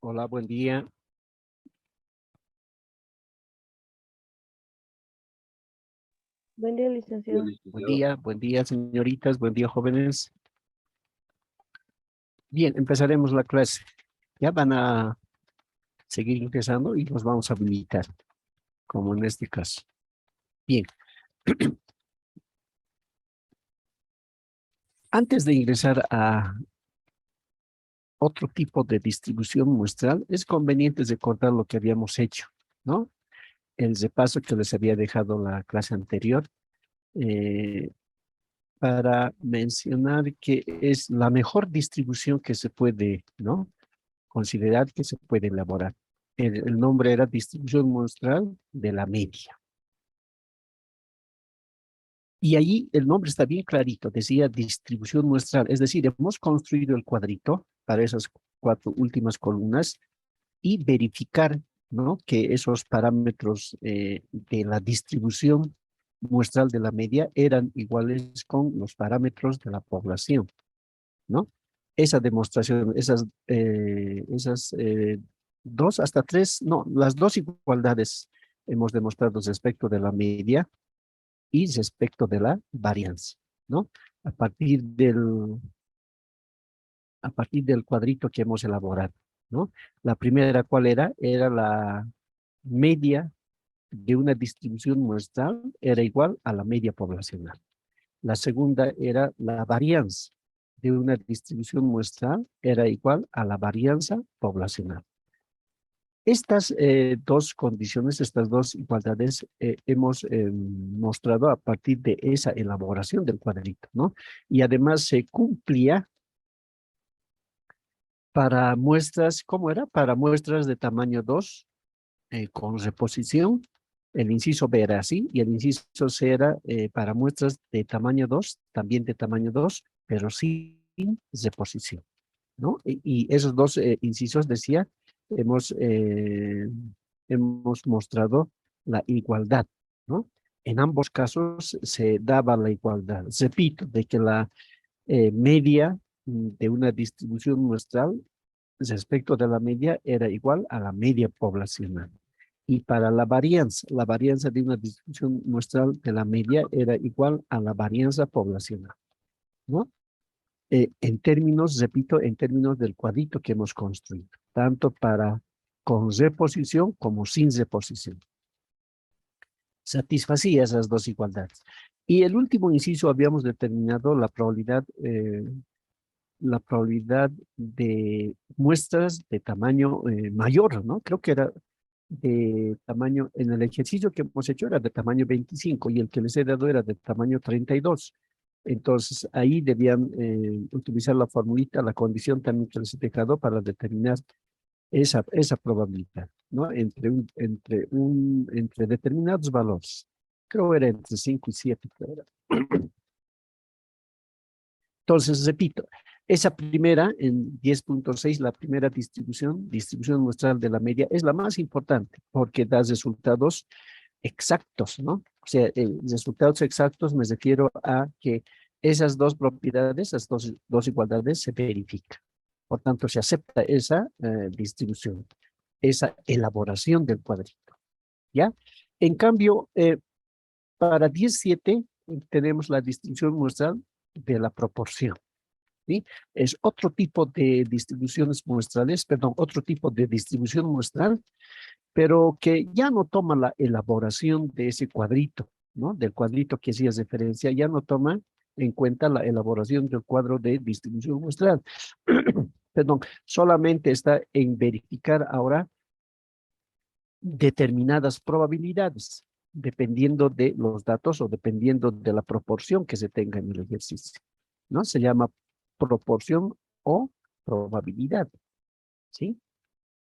Hola, buen día. Buen día, licenciado. Buen día, señoritas, buen día, jóvenes. Bien, empezaremos la clase. Ya van a seguir ingresando y los vamos a habilitar, como en este caso. Bien, antes de ingresar a otro tipo de distribución muestral, es conveniente recordar lo que habíamos hecho, ¿no? El repaso que les había dejado la clase anterior, eh, para mencionar que es la mejor distribución que se puede, ¿no?, considerar que se puede elaborar. El nombre era distribución muestral de la media. Y allí el nombre está bien clarito, decía distribución muestral, es decir, hemos construido el cuadrito para esas cuatro últimas columnas y verificar, ¿no?, que esos parámetros de la distribución muestral de la media eran iguales con los parámetros de la población, ¿no? Esa demostración, esas dos hasta tres, no, las dos igualdades hemos demostrado respecto de la media y respecto de la varianza, ¿no? A partir del, a partir del cuadrito que hemos elaborado, ¿no? La primera, ¿cuál era? Era la media de una distribución muestral, era igual a la media poblacional. La segunda era la varianza de una distribución muestral, era igual a la varianza poblacional. Estas dos condiciones, estas dos igualdades, hemos mostrado a partir de esa elaboración del cuadrito, ¿no? Y además se cumplía para muestras, ¿cómo era? Para muestras de tamaño 2 con reposición. El inciso B era así, y el inciso C era para muestras de tamaño 2, también de tamaño 2, pero sin reposición, ¿no? Y esos dos incisos, decía, hemos, eh, hemos mostrado la igualdad, ¿no? En ambos casos se daba la igualdad. Repito, de que la media de una distribución muestral respecto de la media era igual a la media poblacional. Y para la varianza de una distribución muestral de la media era igual a la varianza poblacional, ¿no? En términos, repito, en términos del cuadrito que hemos construido, tanto para con reposición como sin reposición. Satisfacía esas dos igualdades. Y el último inciso habíamos determinado la probabilidad de muestras de tamaño mayor, ¿no? Creo que era de tamaño, en el ejercicio que hemos hecho era de tamaño 25 y el que les he dado era de tamaño 32. Entonces, ahí debían utilizar la formulita, la condición también que les he dejado para determinar esa probabilidad, ¿no? Entre determinados valores. Creo era entre 5 y 7. Creo era. Entonces, repito, esa primera, en 10.6, la primera distribución muestral de la media, es la más importante porque da resultados exactos, ¿no? O sea, resultados exactos me refiero a que esas dos propiedades, esas dos igualdades se verifican. Por tanto, se acepta esa distribución, esa elaboración del cuadrito, ¿ya? En cambio, para 10.7 tenemos la distribución muestral de la proporción, ¿sí? Es otro tipo de distribuciones muestrales, perdón, otro tipo de distribución muestral, pero que ya no toma la elaboración de ese cuadrito, ¿no? Del cuadrito que hacía referencia, ya no toma en cuenta la elaboración del cuadro de distribución muestral. Perdón, solamente está en verificar ahora determinadas probabilidades, dependiendo de los datos o dependiendo de la proporción que se tenga en el ejercicio, ¿no? Se llama proporción o probabilidad, ¿sí?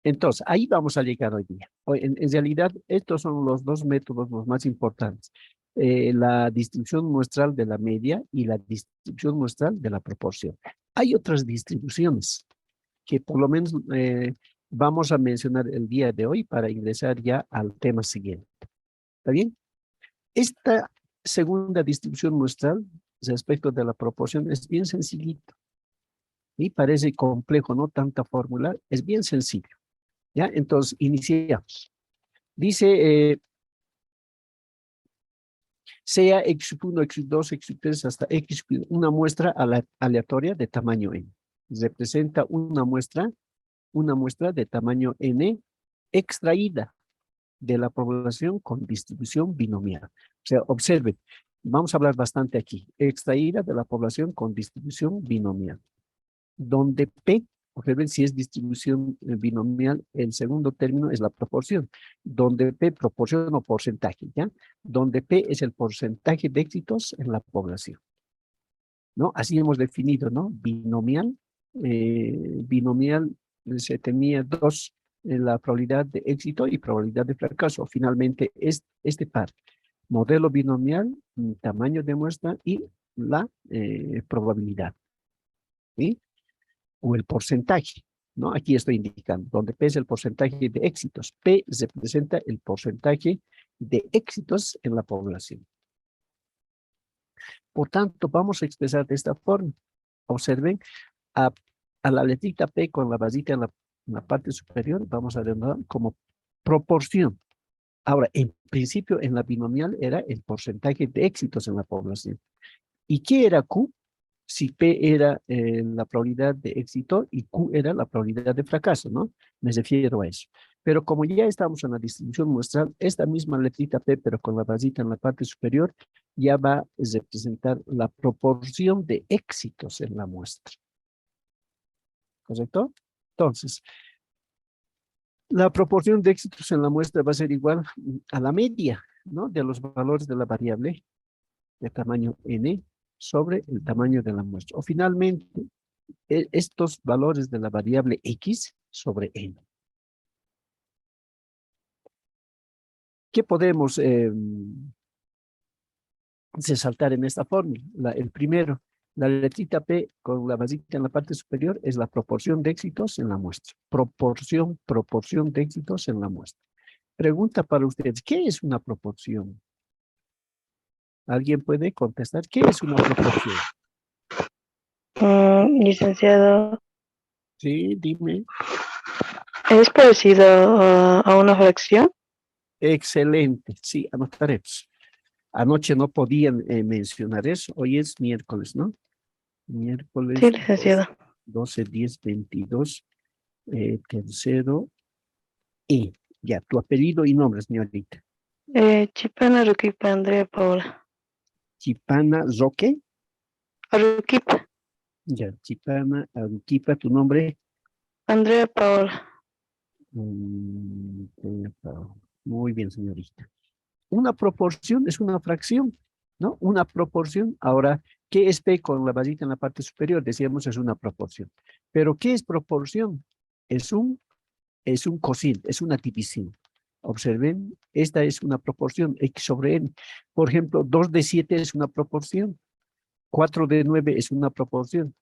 Entonces, ahí vamos a llegar hoy día. En realidad, estos son los dos métodos los más importantes. La distribución muestral de la media y la distribución muestral de la proporción. Hay otras distribuciones que por lo menos vamos a mencionar el día de hoy para ingresar ya al tema siguiente. ¿Está bien? Esta segunda distribución muestral respecto de la proporción es bien sencillito. Y parece complejo, no tanta fórmula, es bien sencillo. ¿Ya? Entonces, iniciamos. Dice, sea x1, x2, x3 hasta x, una muestra aleatoria de tamaño n. Representa una muestra de tamaño n extraída de la población con distribución binomial. O sea, observen, vamos a hablar bastante aquí. Extraída de la población con distribución binomial. Donde P, observen si es distribución binomial, el segundo término es la proporción. Donde P, proporción o porcentaje, ¿ya? Donde P es el porcentaje de éxitos en la población, ¿no? Así hemos definido, ¿no? Binomial, binomial se tenía dos, la probabilidad de éxito y probabilidad de fracaso. Finalmente, este par, modelo binomial, tamaño de muestra y la probabilidad, ¿sí? O el porcentaje, ¿no? Aquí estoy indicando, donde P es el porcentaje de éxitos. P representa el porcentaje de éxitos en la población. Por tanto, vamos a expresar de esta forma. Observen, a la letrita P con la basita en la parte superior, vamos a denominar como proporción. Ahora, en principio, en la binomial era el porcentaje de éxitos en la población. ¿Y qué era Q? Si P era la probabilidad de éxito y Q era la probabilidad de fracaso, ¿no? Me refiero a eso. Pero como ya estamos en la distribución muestral, esta misma letrita P, pero con la basita en la parte superior, ya va a representar la proporción de éxitos en la muestra. ¿Correcto? Entonces, la proporción de éxitos en la muestra va a ser igual a la media, ¿no? De los valores de la variable de tamaño n sobre el tamaño de la muestra. O finalmente, estos valores de la variable x sobre n. ¿Qué podemos resaltar en esta fórmula? El primero, la letrita P con la basita en la parte superior es la proporción de éxitos en la muestra. Proporción de éxitos en la muestra. Pregunta para ustedes, ¿qué es una proporción? ¿Alguien puede contestar? ¿Qué es una proporción? Licenciado, Sí, dime. ¿es parecido a una fracción? Excelente. Sí, anotaremos. Anoche no podían mencionar eso. Hoy es miércoles, ¿no? Sí, Miércoles licenciado. 12, 10, 22, tercero E. Ya, tu apellido y nombre, señorita. Chipana Aruquipa, Andrea Paola. Chipana Roque. Aruquipa, Ya, Chipana Aruquipa, tu nombre. Andrea Paola. Mm, Muy bien, señorita. Una proporción es una fracción, ¿no? Una proporción. Ahora, ¿qué es P con la basita en la parte superior? Decíamos es una proporción. Pero ¿qué es proporción? Es un cociente, es una división. Observen, esta es una proporción, x sobre n. Por ejemplo, 2 de 7 es una proporción, 4 de 9 es una proporción.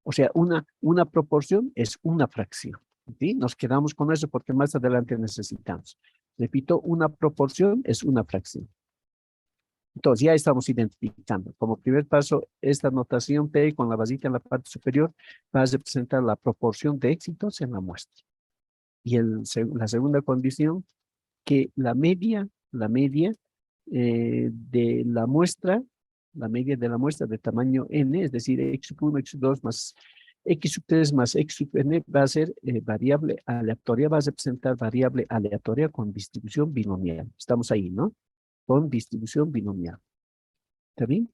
O sea, una proporción es una fracción. ¿Sí? Nos quedamos con eso porque más adelante necesitamos. Repito, una proporción es una fracción. Entonces, ya estamos identificando. Como primer paso, esta notación P con la basita en la parte superior va a representar la proporción de éxitos en la muestra. Y la segunda condición, que la media la media de la muestra de tamaño n, es decir, x1, x2 más x sub 3 más x sub n va a ser variable aleatoria, va a representar variable aleatoria con distribución binomial. Estamos ahí, ¿no? Con distribución binomial. ¿Está bien?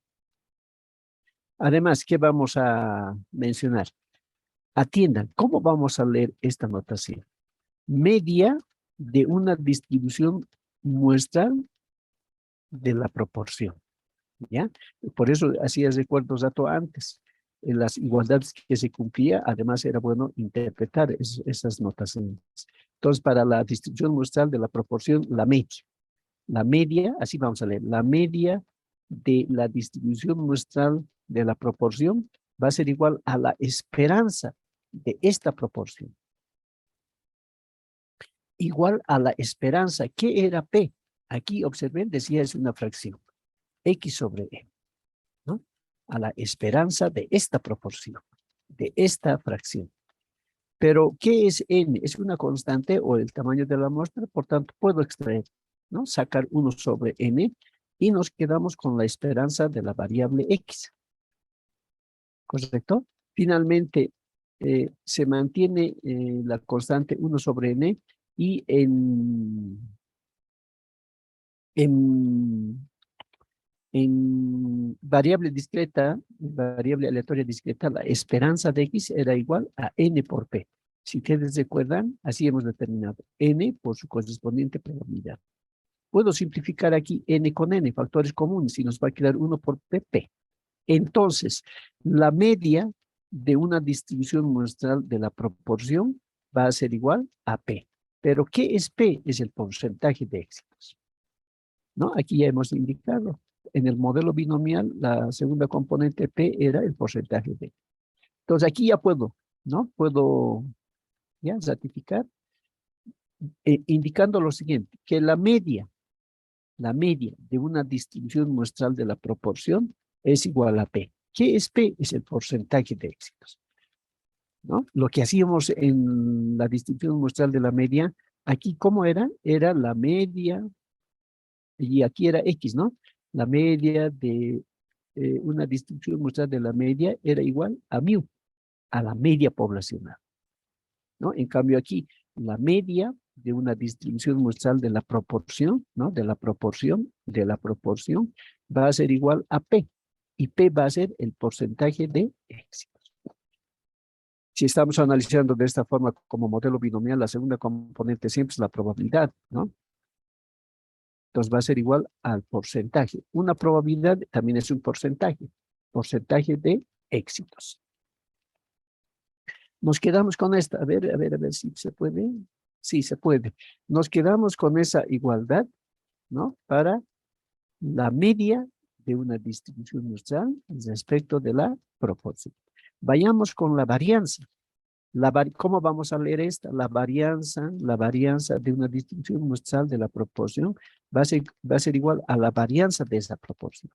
Además, ¿qué vamos a mencionar? Atiendan, ¿cómo vamos a leer esta notación? Media de una distribución muestral de la proporción, ¿ya? Por eso hacía recuerdos dato antes. En las igualdades que se cumplía, además era bueno interpretar esas notaciones. Entonces, para la distribución muestral de la proporción, la media, así vamos a leer, la media de la distribución muestral de la proporción va a ser igual a la esperanza de esta proporción. Igual a la esperanza. ¿Qué era P? Aquí observen, decía es una fracción. X sobre E, ¿no? A la esperanza de esta proporción, de esta fracción. Pero, ¿qué es n? Es una constante o el tamaño de la muestra, por tanto, puedo extraer, ¿no? Sacar 1 sobre n y nos quedamos con la esperanza de la variable x, ¿correcto? Finalmente, se mantiene la constante 1 sobre n y en variable discreta, variable aleatoria discreta, la esperanza de x era igual a n por p. Si ustedes recuerdan, así hemos determinado n por su correspondiente probabilidad. Puedo simplificar aquí n con n, factores comunes, y nos va a quedar 1 por p. Entonces, la media de una distribución muestral de la proporción va a ser igual a p. Pero, ¿qué es p? Es el porcentaje de éxitos, ¿no? Aquí ya hemos indicado. En el modelo binomial, la segunda componente P era el porcentaje de. Entonces, aquí ya puedo, ¿no? Puedo ya ratificar, indicando lo siguiente, que la media de una distribución muestral de la proporción es igual a P. ¿Qué es P? Es el porcentaje de éxitos, ¿no? Lo que hacíamos en la distribución muestral de la media, aquí, ¿cómo era? Era la media, y aquí era X, ¿no? La media de una distribución muestral de la media era igual a mu, a la media poblacional, ¿no? En cambio aquí, la media de una distribución muestral de la proporción, ¿no? De la proporción, va a ser igual a P, y P va a ser el porcentaje de éxitos. Si estamos analizando de esta forma como modelo binomial, la segunda componente siempre es la probabilidad, ¿no? Entonces va a ser igual al porcentaje. Una probabilidad también es un porcentaje de éxitos. Nos quedamos con esta, a ver si se puede. Sí, se puede. Nos quedamos con esa igualdad, ¿no? Para la media de una distribución muestral respecto de la proporción. Vayamos con la varianza. ¿Cómo vamos a leer esta? La varianza de una distribución muestral de la proporción va a ser igual a la varianza de esa proporción.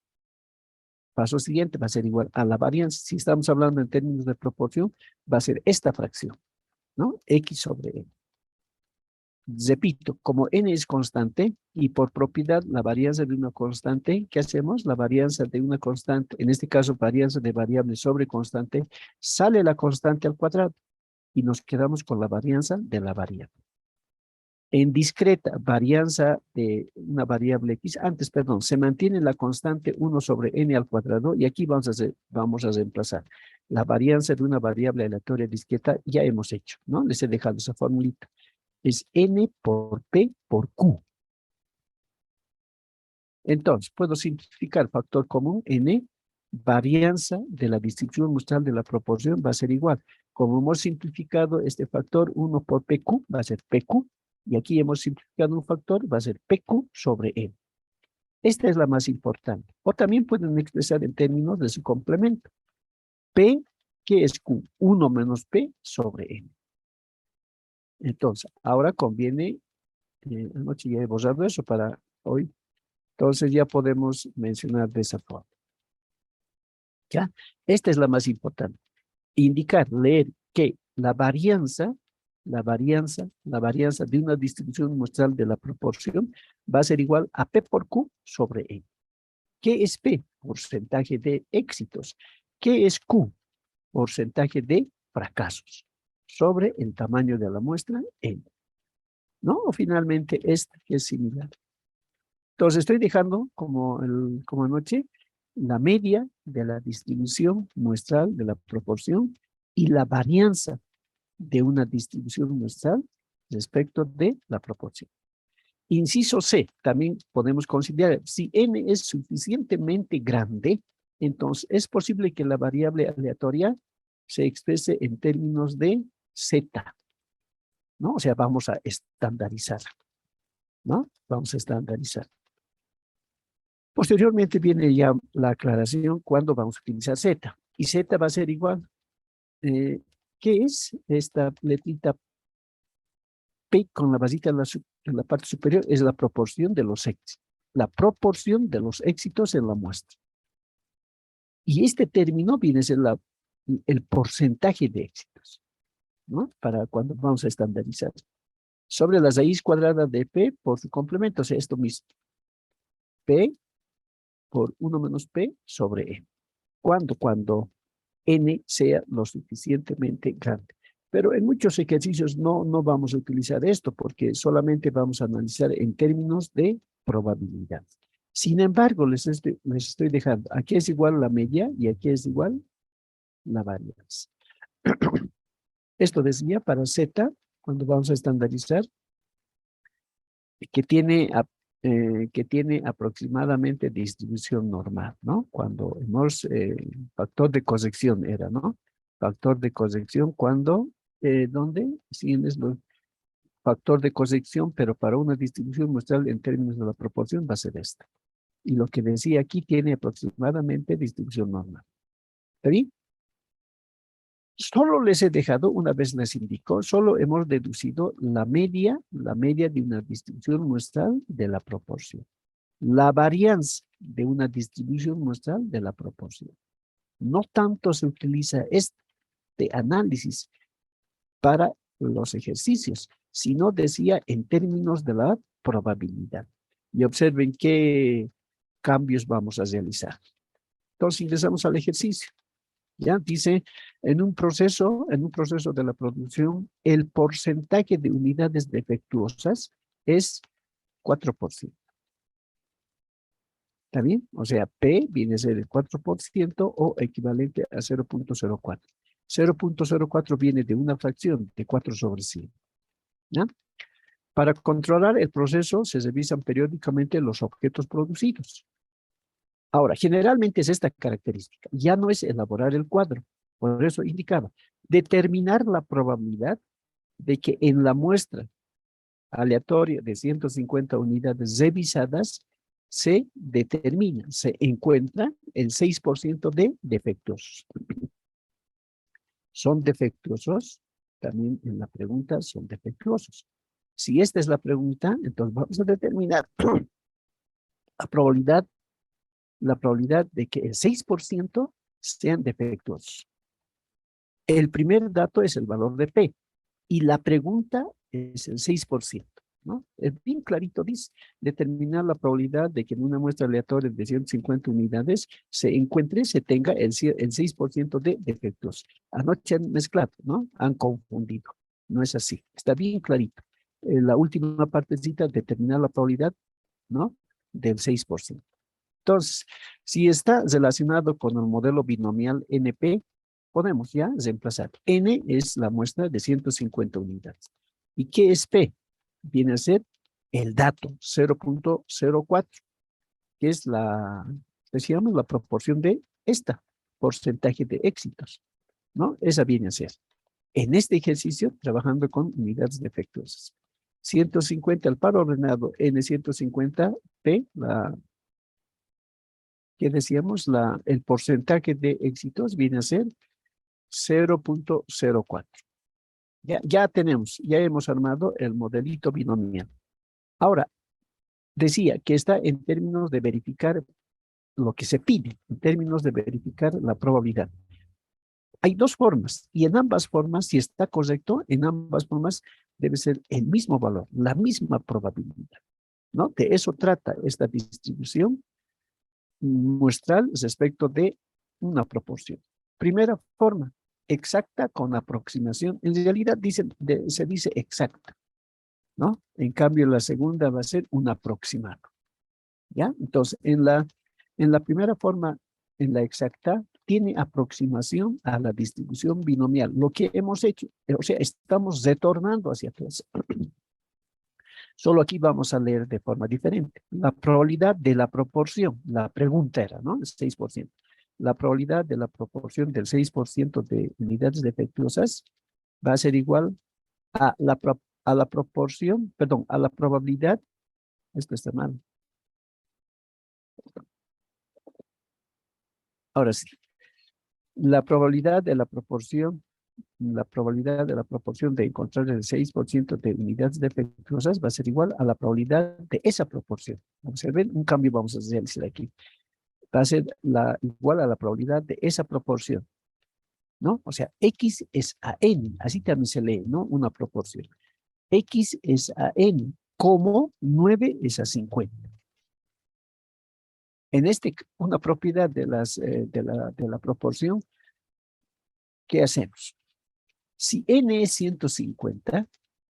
Paso siguiente va a ser igual a la varianza. Si estamos hablando en términos de proporción, va a ser esta fracción, ¿no? X sobre n. Repito, como n es constante y por propiedad la varianza de una constante, ¿qué hacemos? La varianza de una constante, en este caso varianza de variable sobre constante, sale la constante al cuadrado y nos quedamos con la varianza de la variable. En discreta, varianza de una variable x, se mantiene la constante 1 sobre n al cuadrado y aquí vamos a reemplazar la varianza de una variable aleatoria discreta, ya hemos hecho, ¿no? Les he dejado esa formulita. Es n por p por q. Entonces, puedo simplificar factor común n, varianza de la distribución muestral de la proporción va a ser igual. Como hemos simplificado este factor 1 por pq, va a ser pq, y aquí hemos simplificado un factor, va a ser pq sobre n. Esta es la más importante. O también pueden expresar en términos de su complemento. P, ¿qué es q? 1 menos p sobre n. Entonces, ahora conviene, anoche ya he borrado eso para hoy, entonces ya podemos mencionar de esa forma. ¿Ya? Esta es la más importante. Indicar, leer que la varianza de una distribución muestral de la proporción va a ser igual a P por Q sobre N. ¿Qué es P? Porcentaje de éxitos. ¿Qué es Q? Porcentaje de fracasos sobre el tamaño de la muestra N. ¿No? O finalmente esta que es similar. Entonces estoy dejando como anoche la media de la distribución muestral de la proporción y la varianza de una distribución muestral respecto de la proporción. Inciso C, también podemos considerar, si n es suficientemente grande, entonces es posible que la variable aleatoria se exprese en términos de z, ¿no? O sea, vamos a estandarizar, ¿no? Vamos a estandarizar. Posteriormente viene ya la aclaración cuando vamos a utilizar z. Y z va a ser igual. ¿Qué es esta letrita P con la basita en la parte superior? Es la proporción de los éxitos. La proporción de los éxitos en la muestra. Y este término viene a ser el porcentaje de éxitos. ¿no? Para cuando vamos a estandarizar. Sobre la raíz cuadrada de P por su complemento, o sea, esto mismo. P por 1 menos P sobre E. ¿Cuándo? Cuando N sea lo suficientemente grande. Pero en muchos ejercicios no vamos a utilizar esto porque solamente vamos a analizar en términos de probabilidad. Sin embargo, les estoy dejando, aquí es igual la media y aquí es igual la varianza. Esto decía para Z, cuando vamos a estandarizar, que tiene aproximadamente distribución normal, ¿no? Cuando hemos, factor de corrección era, ¿no? Factor de corrección cuando, ¿dónde? Sí, es lo, factor de corrección, pero para una distribución muestral en términos de la proporción va a ser esta. Y lo que decía aquí tiene aproximadamente distribución normal. ¿Está bien? Solo les he dejado, una vez les indico, solo hemos deducido la media de una distribución muestral de la proporción. La varianza de una distribución muestral de la proporción. No tanto se utiliza este análisis para los ejercicios, sino decía en términos de la probabilidad. Y observen qué cambios vamos a realizar. Entonces ingresamos al ejercicio. Ya dice, en un proceso de la producción, el porcentaje de unidades defectuosas es 4%. ¿Está bien? O sea, P viene a ser el 4% o equivalente a 0.04. 0.04 viene de una fracción de 4 sobre 100. ¿Ya? Para controlar el proceso se revisan periódicamente los objetos producidos. Ahora, generalmente es esta característica. Ya no es elaborar el cuadro. Por eso indicaba, determinar la probabilidad de que en la muestra aleatoria de 150 unidades revisadas se determina, se encuentra el 6% de defectuosos. ¿Son defectuosos? También en la pregunta son defectuosos. Si esta es la pregunta, entonces vamos a determinar la probabilidad de que el 6% sean defectuosos. El primer dato es el valor de P y la pregunta es el 6%. ¿No? Es bien clarito, dice, determinar la probabilidad de que en una muestra aleatoria de 150 unidades se tenga el 6% de defectos. Anoche han mezclado, ¿no? Han confundido. No es así. Está bien clarito. La última partecita, determinar la probabilidad, ¿no? Del 6%. Entonces, si está relacionado con el modelo binomial NP, podemos ya reemplazar. N es la muestra de 150 unidades. ¿Y qué es P? Viene a ser el dato 0.04, que es decíamos, la proporción de esta porcentaje de éxitos, ¿no? Esa viene a ser. En este ejercicio, trabajando con unidades defectuosas. 150 al par ordenado, N150P, que decíamos, el porcentaje de éxitos viene a ser 0.04. Ya hemos armado el modelito binomial. Ahora, decía que está en términos de verificar lo que se pide, en términos de verificar la probabilidad. Hay dos formas, y en ambas formas, si está correcto, en ambas formas debe ser el mismo valor, la misma probabilidad, ¿no? De eso trata esta distribución muestral respecto de una proporción. Primera forma, exacta con aproximación. En realidad se dice exacta, ¿no? En cambio, la segunda va a ser un aproximado, ¿ya? Entonces, en la primera forma, en la exacta, tiene aproximación a la distribución binomial. Lo que hemos hecho, o sea, estamos retornando hacia atrás. Solo aquí vamos a leer de forma diferente. La probabilidad de la proporción, la pregunta era, ¿no? El 6%. La probabilidad de la proporción del 6% de unidades defectuosas va a ser igual a la proporción, perdón, a la probabilidad, esto está mal. Ahora sí, la probabilidad de la proporción de encontrar el 6% de unidades defectuosas va a ser igual a la probabilidad de esa proporción. Observen, un cambio vamos a realizar aquí. Va a ser igual a la probabilidad de esa proporción. ¿no? O sea, X es a N, así también se lee, ¿no? Una proporción. X es a N, como 9 es a 50. En una propiedad de la proporción, ¿qué hacemos? Si N es 150,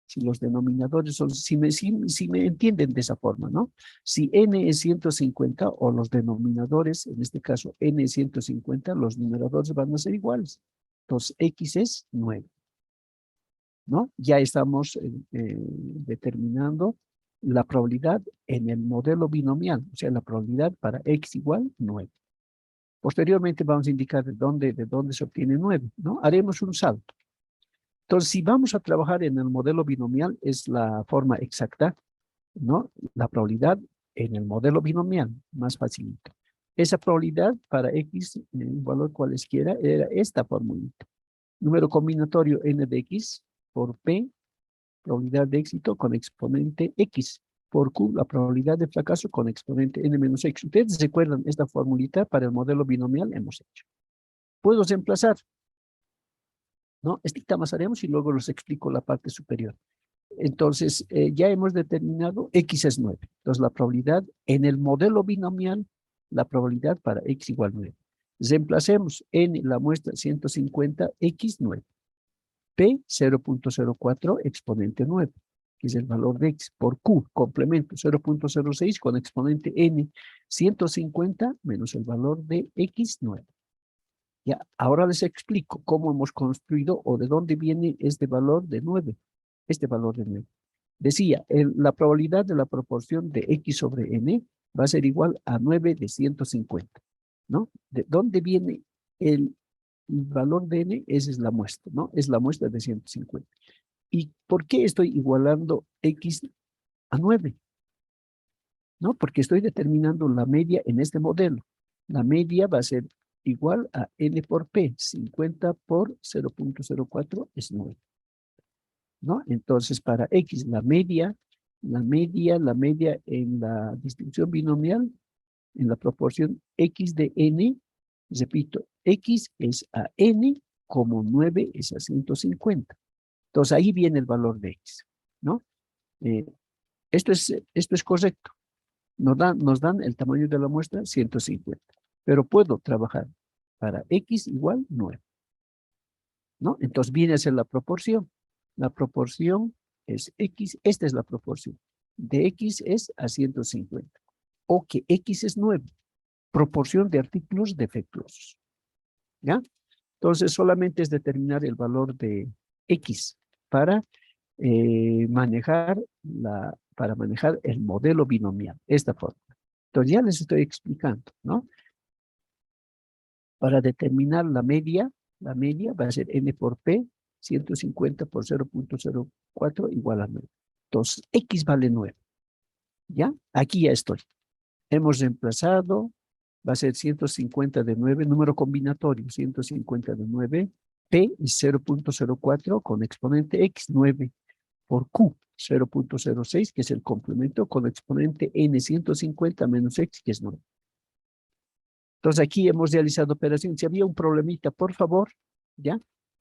si los denominadores son, si me entienden de esa forma, ¿no? Si N es 150 o los denominadores, en este caso N es 150, los numeradores van a ser iguales. Entonces, X es 9, ¿no? Ya estamos determinando la probabilidad en el modelo binomial, o sea, la probabilidad para X igual 9. Posteriormente vamos a indicar de dónde se obtiene 9, ¿no? Haremos un salto. Entonces, si vamos a trabajar en el modelo binomial, es la forma exacta, ¿no? La probabilidad en el modelo binomial, más facilito. Esa probabilidad para X, un valor cualesquiera, era esta formulita. Número combinatorio n de X por P, probabilidad de éxito con exponente X, por Q, la probabilidad de fracaso con exponente n menos X. Ustedes recuerdan esta formulita para el modelo binomial, hemos hecho. Puedo reemplazar, ¿no? Más haremos y luego les explico la parte superior. Entonces, ya hemos determinado X es 9. Entonces, la probabilidad en el modelo binomial, la probabilidad para X igual 9. Reemplacemos en la muestra 150, X 9. P 0.04 exponente 9, que es el valor de X, por Q, complemento 0.06 con exponente N 150 menos el valor de X 9. Ya, ahora les explico cómo hemos construido o de dónde viene este valor de 9. Este valor de 9. Decía, la probabilidad de la proporción de X sobre N va a ser igual a 9 de 150, ¿no? ¿De dónde viene el valor de N? Esa es la muestra, ¿no? Es la muestra de 150. ¿Y por qué estoy igualando X a 9? ¿No? Porque estoy determinando la media en este modelo. La media va a ser igual a N por P. 50 por 0.04 es 9. ¿No? Entonces, para X, la media en la distribución binomial, en la proporción X de N, repito, X es a N como 9 es a 150. Entonces, ahí viene el valor de X, ¿no? Eh, esto es correcto. Nos dan el tamaño de la muestra 150, pero puedo trabajar para X igual 9, ¿no? Entonces viene a ser la proporción. La proporción es X, esta es la proporción. De X es a 150, o que X es 9, proporción de artículos defectuosos, ¿ya? Entonces solamente es determinar el valor de X para manejar el modelo binomial, esta forma. Entonces ya les estoy explicando, ¿no? Para determinar la media va a ser N por P, 150 por 0.04 igual a 9. Entonces, X vale 9. ¿Ya? Aquí ya estoy. Hemos reemplazado, va a ser 150 de 9, número combinatorio, 150 de 9, P es 0.04 con exponente X, 9 por Q, 0.06, que es el complemento, con exponente N 150 menos X, que es 9. Entonces aquí hemos realizado operaciones. Si había un problemita, por favor, ¿ya?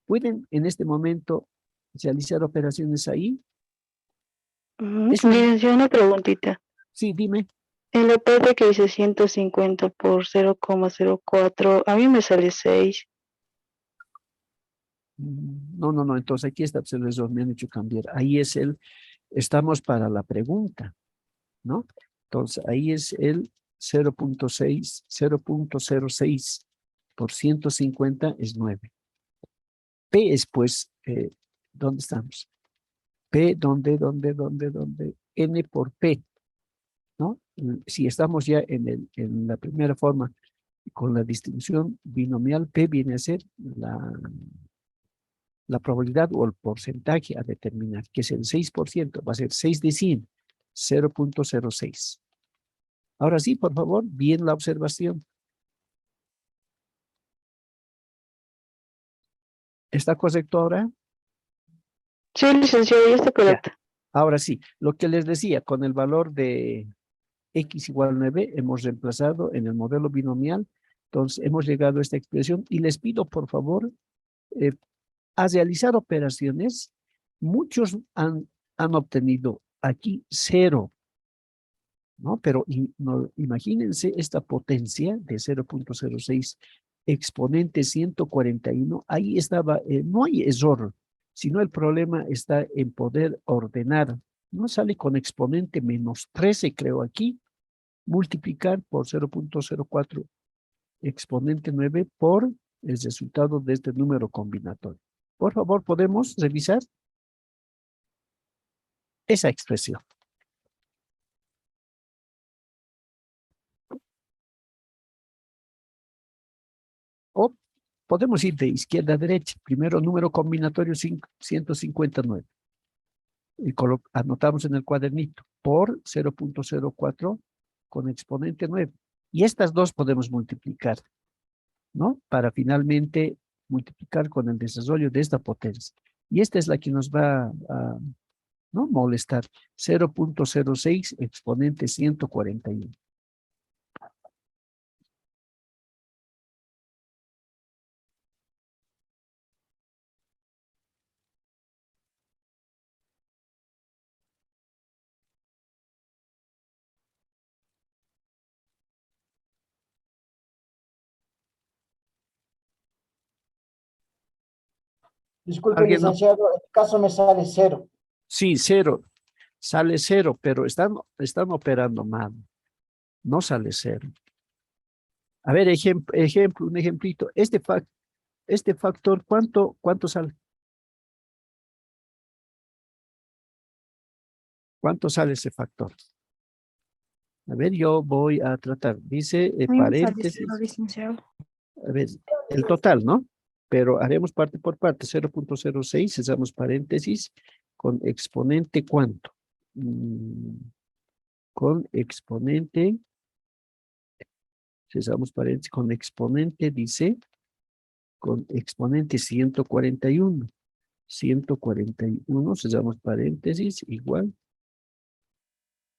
¿Pueden en este momento realizar operaciones ahí? Miren, yo una preguntita. Sí, dime. En la parte que dice 150 por 0,04, a mí me sale 6. No, entonces aquí está el error, me han hecho cambiar. Ahí es estamos para la pregunta, ¿no? Entonces ahí es el 0.06 por 150 es 9. P es pues, ¿dónde estamos? P, ¿dónde? N por P, ¿no? Si estamos ya en la primera forma con la distribución binomial, P viene a ser la probabilidad o el porcentaje a determinar, que es el 6%, va a ser 6 de 100, 0.06. Ahora sí, por favor, bien la observación. ¿Está correcto ahora? Sí, licenciado, ya está Ya. correcto. Ahora sí, lo que les decía, con el valor de X igual 9, hemos reemplazado en el modelo binomial. Entonces, hemos llegado a esta expresión y les pido, por favor, eh, a realizar operaciones, muchos han obtenido aquí 0, ¿no? Pero no, imagínense esta potencia de 0.06 exponente 141, ahí estaba, no hay error, sino el problema está en poder ordenar. No sale con exponente menos 13, creo aquí, multiplicar por 0.04 exponente 9 por el resultado de este número combinatorio. Por favor, ¿podemos revisar esa expresión? O podemos ir de izquierda a derecha. Primero, número combinatorio 159. Y anotamos en el cuadernito por 0.04 con exponente 9. Y estas dos podemos multiplicar, ¿no? Para finalmente multiplicar con el desarrollo de esta potencia. Y esta es la que nos va a, ¿no?, molestar. 0.06 exponente 141. Disculpe, ¿Alguien no? licenciado, en mi caso me sale 0. Sí, 0. Sale 0, pero están operando mal. No sale 0. A ver, ejemplo, un ejemplito. Este factor, ¿cuánto sale? ¿Cuánto sale ese factor? A ver, yo voy a tratar. Dice A mí me sale 0, paréntesis. licenciado. A ver, el total, ¿no? Pero haremos parte por parte. 0.06, cerramos paréntesis, con exponente ¿cuánto? Con exponente, cerramos paréntesis, con exponente, dice, con exponente 141. 141, cerramos paréntesis, igual.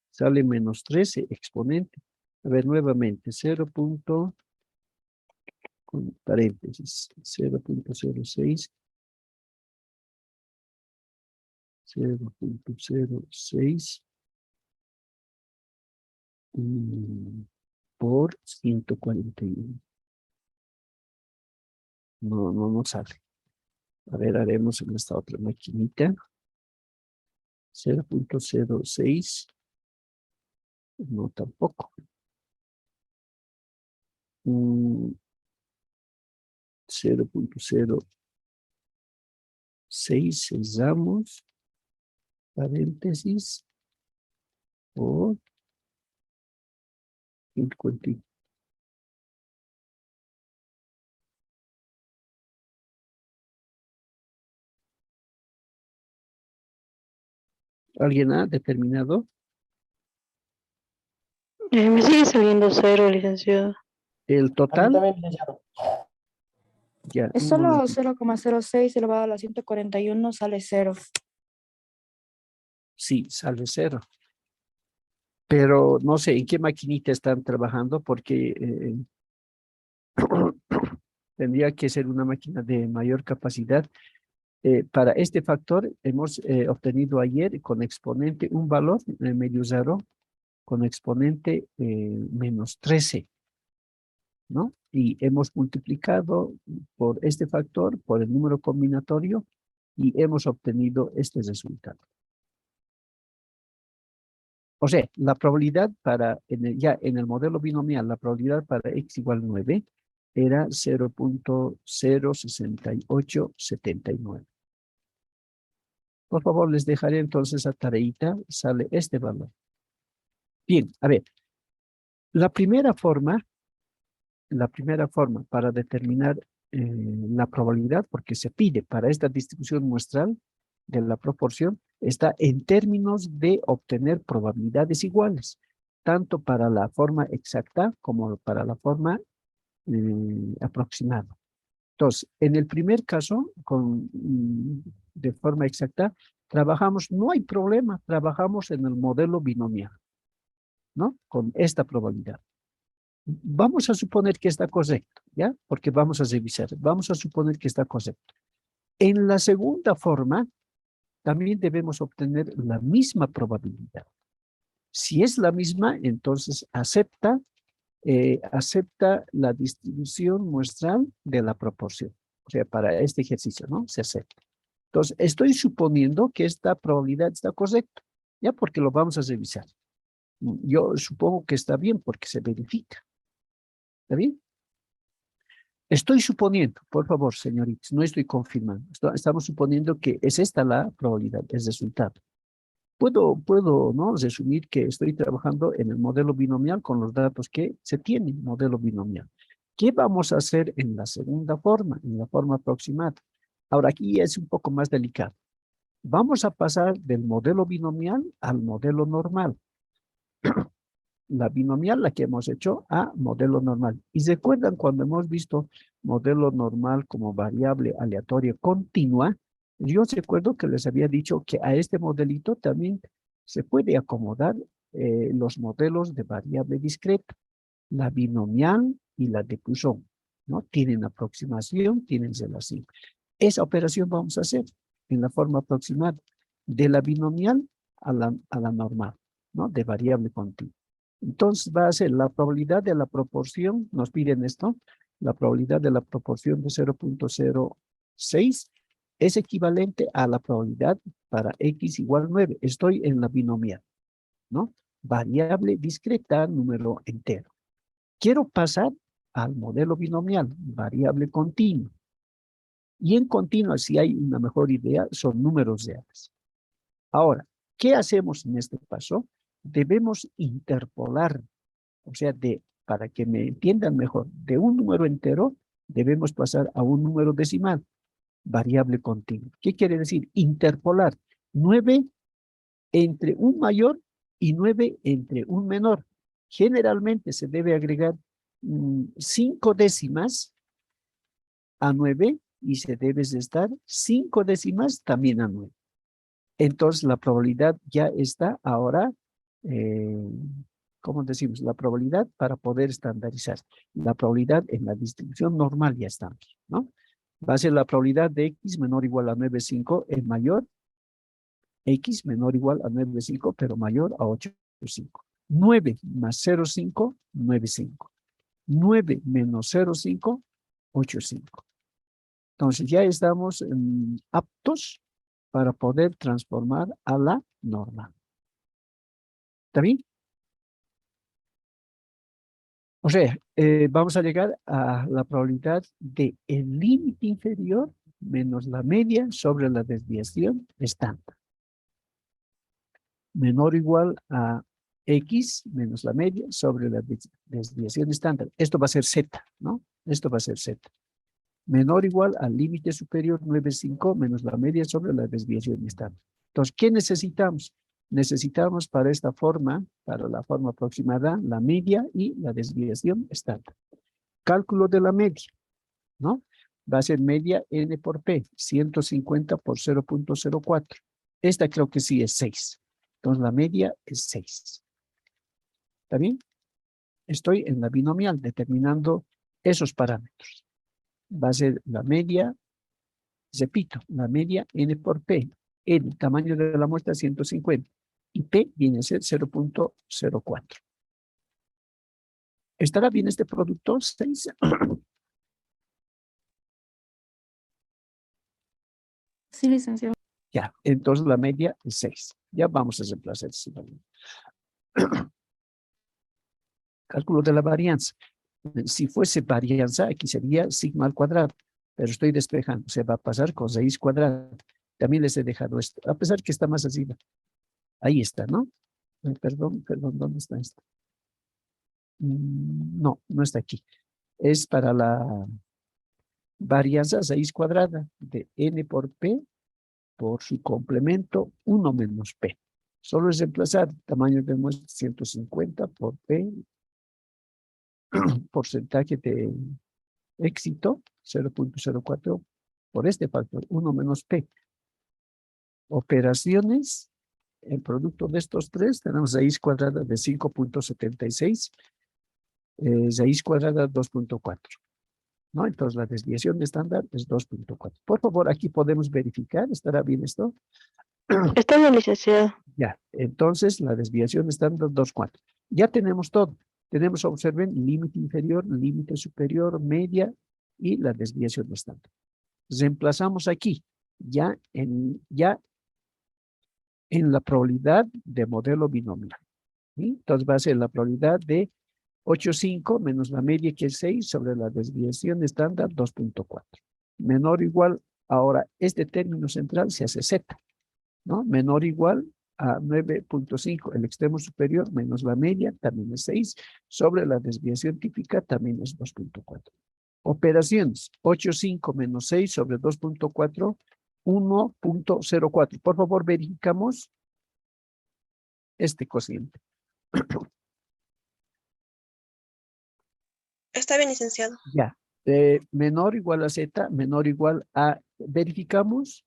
Sale menos 13, exponente. A ver, nuevamente, 0. Con paréntesis, 0.06, 0.06 por 141. No sale. A ver, haremos en esta otra maquinita. 0.06. No, tampoco. 0.06, cerramos paréntesis por 50. ¿Alguien ha determinado? Me sigue saliendo 0, licenciado. El A mí total, también, licenciado. ya, Es un solo momento. 0,06 elevado a la 141 sale 0. Sí, sale 0. Pero no sé en qué maquinita están trabajando porque tendría que ser una máquina de mayor capacidad. Para este factor hemos obtenido ayer con exponente un valor medio 0 con exponente menos 13, ¿no? Y hemos multiplicado por este factor, por el número combinatorio, y hemos obtenido este resultado. O sea, la probabilidad para, ya en el modelo binomial, la probabilidad para x igual 9 era 0.06879. Por favor, les dejaré entonces a tareita, sale este valor. Bien, a ver, la primera forma para determinar la probabilidad, porque se pide para esta distribución muestral de la proporción, está en términos de obtener probabilidades iguales, tanto para la forma exacta como para la forma aproximada. Entonces, en el primer caso, de forma exacta, trabajamos, no hay problema, trabajamos en el modelo binomial, ¿no? Con esta probabilidad. Vamos a suponer que está correcto, ¿ya? Porque vamos a revisar. Vamos a suponer que está correcto. En la segunda forma, también debemos obtener la misma probabilidad. Si es la misma, entonces acepta la distribución muestral de la proporción. O sea, para este ejercicio, ¿no? Se acepta. Entonces, estoy suponiendo que esta probabilidad está correcta, ya porque lo vamos a revisar. Yo supongo que está bien porque se verifica. ¿Está bien? Estoy suponiendo, por favor, señoritas, no estoy confirmando. Estamos suponiendo que es esta la probabilidad, el resultado. Puedo, ¿no? Resumir que estoy trabajando en el modelo binomial con los datos que se tienen, modelo binomial. ¿Qué vamos a hacer en la segunda forma, en la forma aproximada? Ahora, aquí es un poco más delicado. Vamos a pasar del modelo binomial al modelo normal. La binomial, la que hemos hecho, a modelo normal. Y recuerdan cuando hemos visto modelo normal como variable aleatoria continua, yo recuerdo que les había dicho que a este modelito también se puede acomodar los modelos de variable discreta, la binomial y la de Poisson, ¿no? Tienen aproximación, tienen relación. Esa operación vamos a hacer en la forma aproximada, de la binomial a la normal, ¿no? De variable continua. Entonces va a ser la probabilidad de la proporción, nos piden esto, la probabilidad de la proporción de 0.06 es equivalente a la probabilidad para x igual 9. Estoy en la binomial, ¿no? Variable discreta, número entero. Quiero pasar al modelo binomial, variable continua. Y en continua, si hay una mejor idea, son números reales. Ahora, ¿qué hacemos en este paso? Debemos interpolar, o sea, para que me entiendan mejor, de un número entero debemos pasar a un número decimal, variable continua. ¿Qué quiere decir? Interpolar 9 entre un mayor y 9 entre un menor. Generalmente se debe agregar 5 décimas a 9 y se debe restar 5 décimas también a 9. Entonces la probabilidad ya está ahora, ¿cómo decimos? La probabilidad para poder estandarizar. La probabilidad en la distribución normal ya estamos, ¿no? Va a ser la probabilidad de x menor o igual a 9,5 es mayor, x menor o igual a 9,5 pero mayor a 8,5. 9 más 0,5, 9,5. 9 menos 0,5, 8,5. Entonces ya estamos aptos para poder transformar a la normal. ¿Está bien? O sea, vamos a llegar a la probabilidad de el límite inferior menos la media sobre la desviación estándar. Menor o igual a x menos la media sobre la desviación estándar. Esto va a ser z, ¿no? Esto va a ser z. Menor o igual al límite superior 9,5 menos la media sobre la desviación estándar. Entonces, ¿qué necesitamos? Necesitamos para esta forma, para la forma aproximada, la media y la desviación estándar. Cálculo de la media, ¿no? Va a ser media n por p, 150 por 0.04. Esta creo que sí es 6. Entonces, la media es 6. ¿Está bien? Estoy en la binomial determinando esos parámetros. Va a ser la media, repito, la media n por p. El tamaño de la muestra es 150 y p viene a ser 0.04. ¿Estará bien este producto? 6. Sí, licenciado. Ya, entonces la media es 6. Ya vamos a reemplazar ese valor. Cálculo de la varianza. Si fuese varianza, aquí sería sigma al cuadrado, pero estoy despejando, se va a pasar con raíz cuadrada. También les he dejado esto, a pesar que está más arriba. Ahí está, ¿no? Perdón, ¿dónde está esto? No, no está aquí. Es para la varianza raíz cuadrada de n por p por su complemento 1 menos p. Solo es reemplazar tamaño de muestra 150 por p, porcentaje de éxito 0.04 por este factor 1 menos p. Operaciones, el producto de estos tres tenemos raíz cuadrada de 5.76, raíz cuadrada 2.4. ¿no? Entonces la desviación estándar es 2.4. Por favor, aquí podemos verificar, ¿estará bien esto? Está bien, licenciado. Ya, entonces la desviación estándar 2.4. Ya tenemos todo. Tenemos, observen, límite inferior, límite superior, media y la desviación estándar. Reemplazamos aquí, ya en la probabilidad de modelo binomial. ¿Sí? Entonces va a ser la probabilidad de 8.5 menos la media que es 6 sobre la desviación estándar 2.4. Menor o igual, ahora este término central se hace z, ¿no? Menor o igual a 9.5, el extremo superior menos la media también es 6, sobre la desviación típica también es 2.4. Operaciones, 8.5 menos 6 sobre 2.4, 1.04. Por favor, verificamos este cociente. Está bien, licenciado. Ya, menor o igual a z, menor o igual a, verificamos.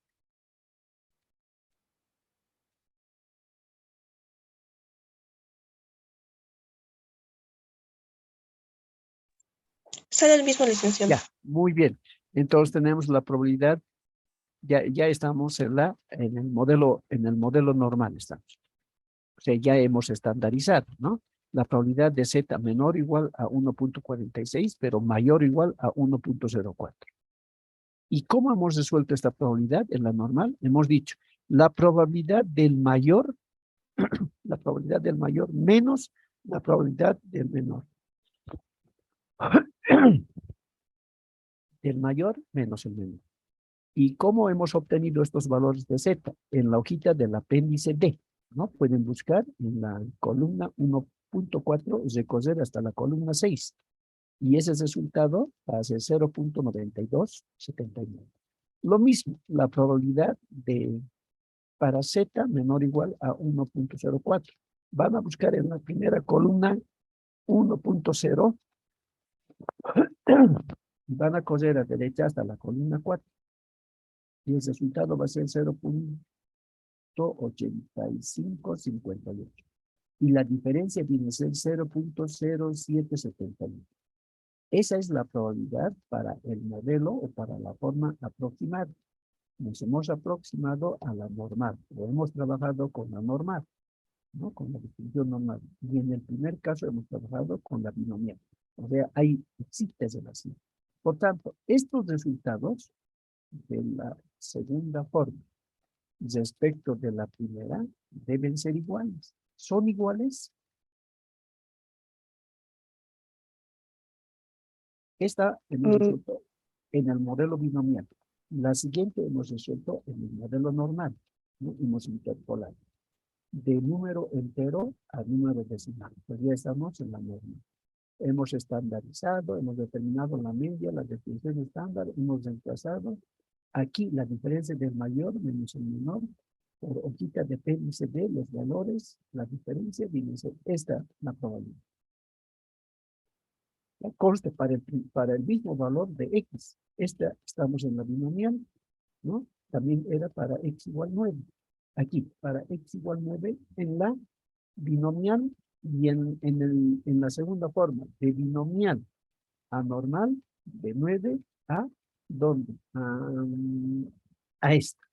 Sale el mismo, licenciado. Ya, muy bien. Entonces tenemos la probabilidad, ya estamos en el modelo normal estamos. O sea, ya hemos estandarizado, ¿no? La probabilidad de z menor o igual a 1.46, pero mayor o igual a 1.04. ¿Y cómo hemos resuelto esta probabilidad en la normal? Hemos dicho, la probabilidad del mayor menos la probabilidad del menor. Del mayor menos el menor. ¿Y cómo hemos obtenido estos valores de z? En la hojita del apéndice D, ¿no? Pueden buscar en la columna 1.4, recoger hasta la columna 6. Y ese resultado va a ser 0.9279. Lo mismo, la probabilidad para z menor o igual a 1.04. Van a buscar en la primera columna 1.0 y van a correr a derecha hasta la columna 4. Y el resultado va a ser 0.8558. Y la diferencia viene a ser 0.0771. Esa es la probabilidad para el modelo o para la forma aproximada. Nos hemos aproximado a la normal, o hemos trabajado con la normal, ¿no? Con la distribución normal. Y en el primer caso hemos trabajado con la binomial. O sea, existe esa relación. Por tanto, estos resultados de la segunda forma respecto de la primera deben ser iguales. ¿Son iguales? Esta hemos resuelto en el modelo binomial. La siguiente hemos resuelto en el modelo normal, ¿no? Hemos interpolado de número entero a número decimal. Pues ya estamos en la norma. Hemos estandarizado, hemos determinado la media, la definición estándar, hemos reemplazado. Aquí la diferencia del mayor menos el menor, por hojita de apéndice de los valores, la diferencia viene a ser esta, la probabilidad. La conste para el mismo valor de x. Estamos en la binomial, ¿no? También era para x igual 9. Aquí, para x igual 9, en la binomial y en la segunda forma, de binomial a normal, de 9 a ¿dónde? A esta,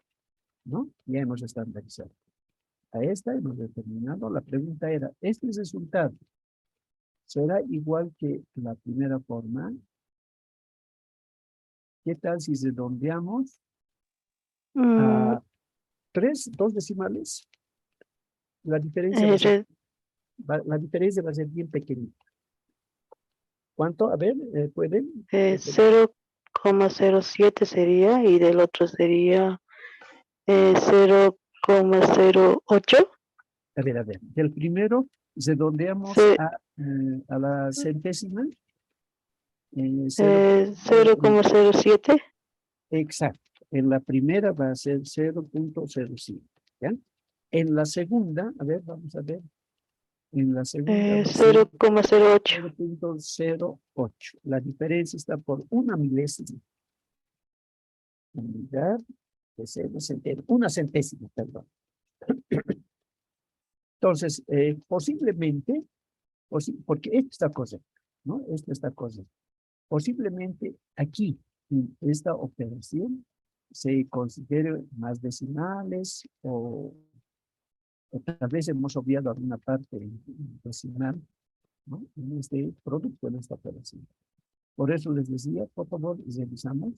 ¿no? Ya hemos estandarizado. A esta hemos determinado. La pregunta era, ¿este resultado será igual que la primera forma? ¿Qué tal si redondeamos a 2 decimales? La diferencia va a ser bien pequeñita. ¿Cuánto? A ver, ¿pueden? 0,07 sería y del otro sería 0,08. A ver. Del primero redondeamos Sí. a la centésima. 0,07. Exacto. En la primera va a ser 0.05. ¿Ya? En la segunda, a ver, vamos a ver. En la segunda va a ser 0,08. 0.08. La diferencia está por una milésima. Unidad de 0 una centésima, perdón. Entonces, posiblemente, porque esto está correcto, ¿no? Esto está correcto. Posiblemente aquí, en esta operación, se considere más decimales o tal vez hemos obviado alguna parte decimal, ¿no? En este producto, en esta operación. Por eso les decía, por favor, revisamos.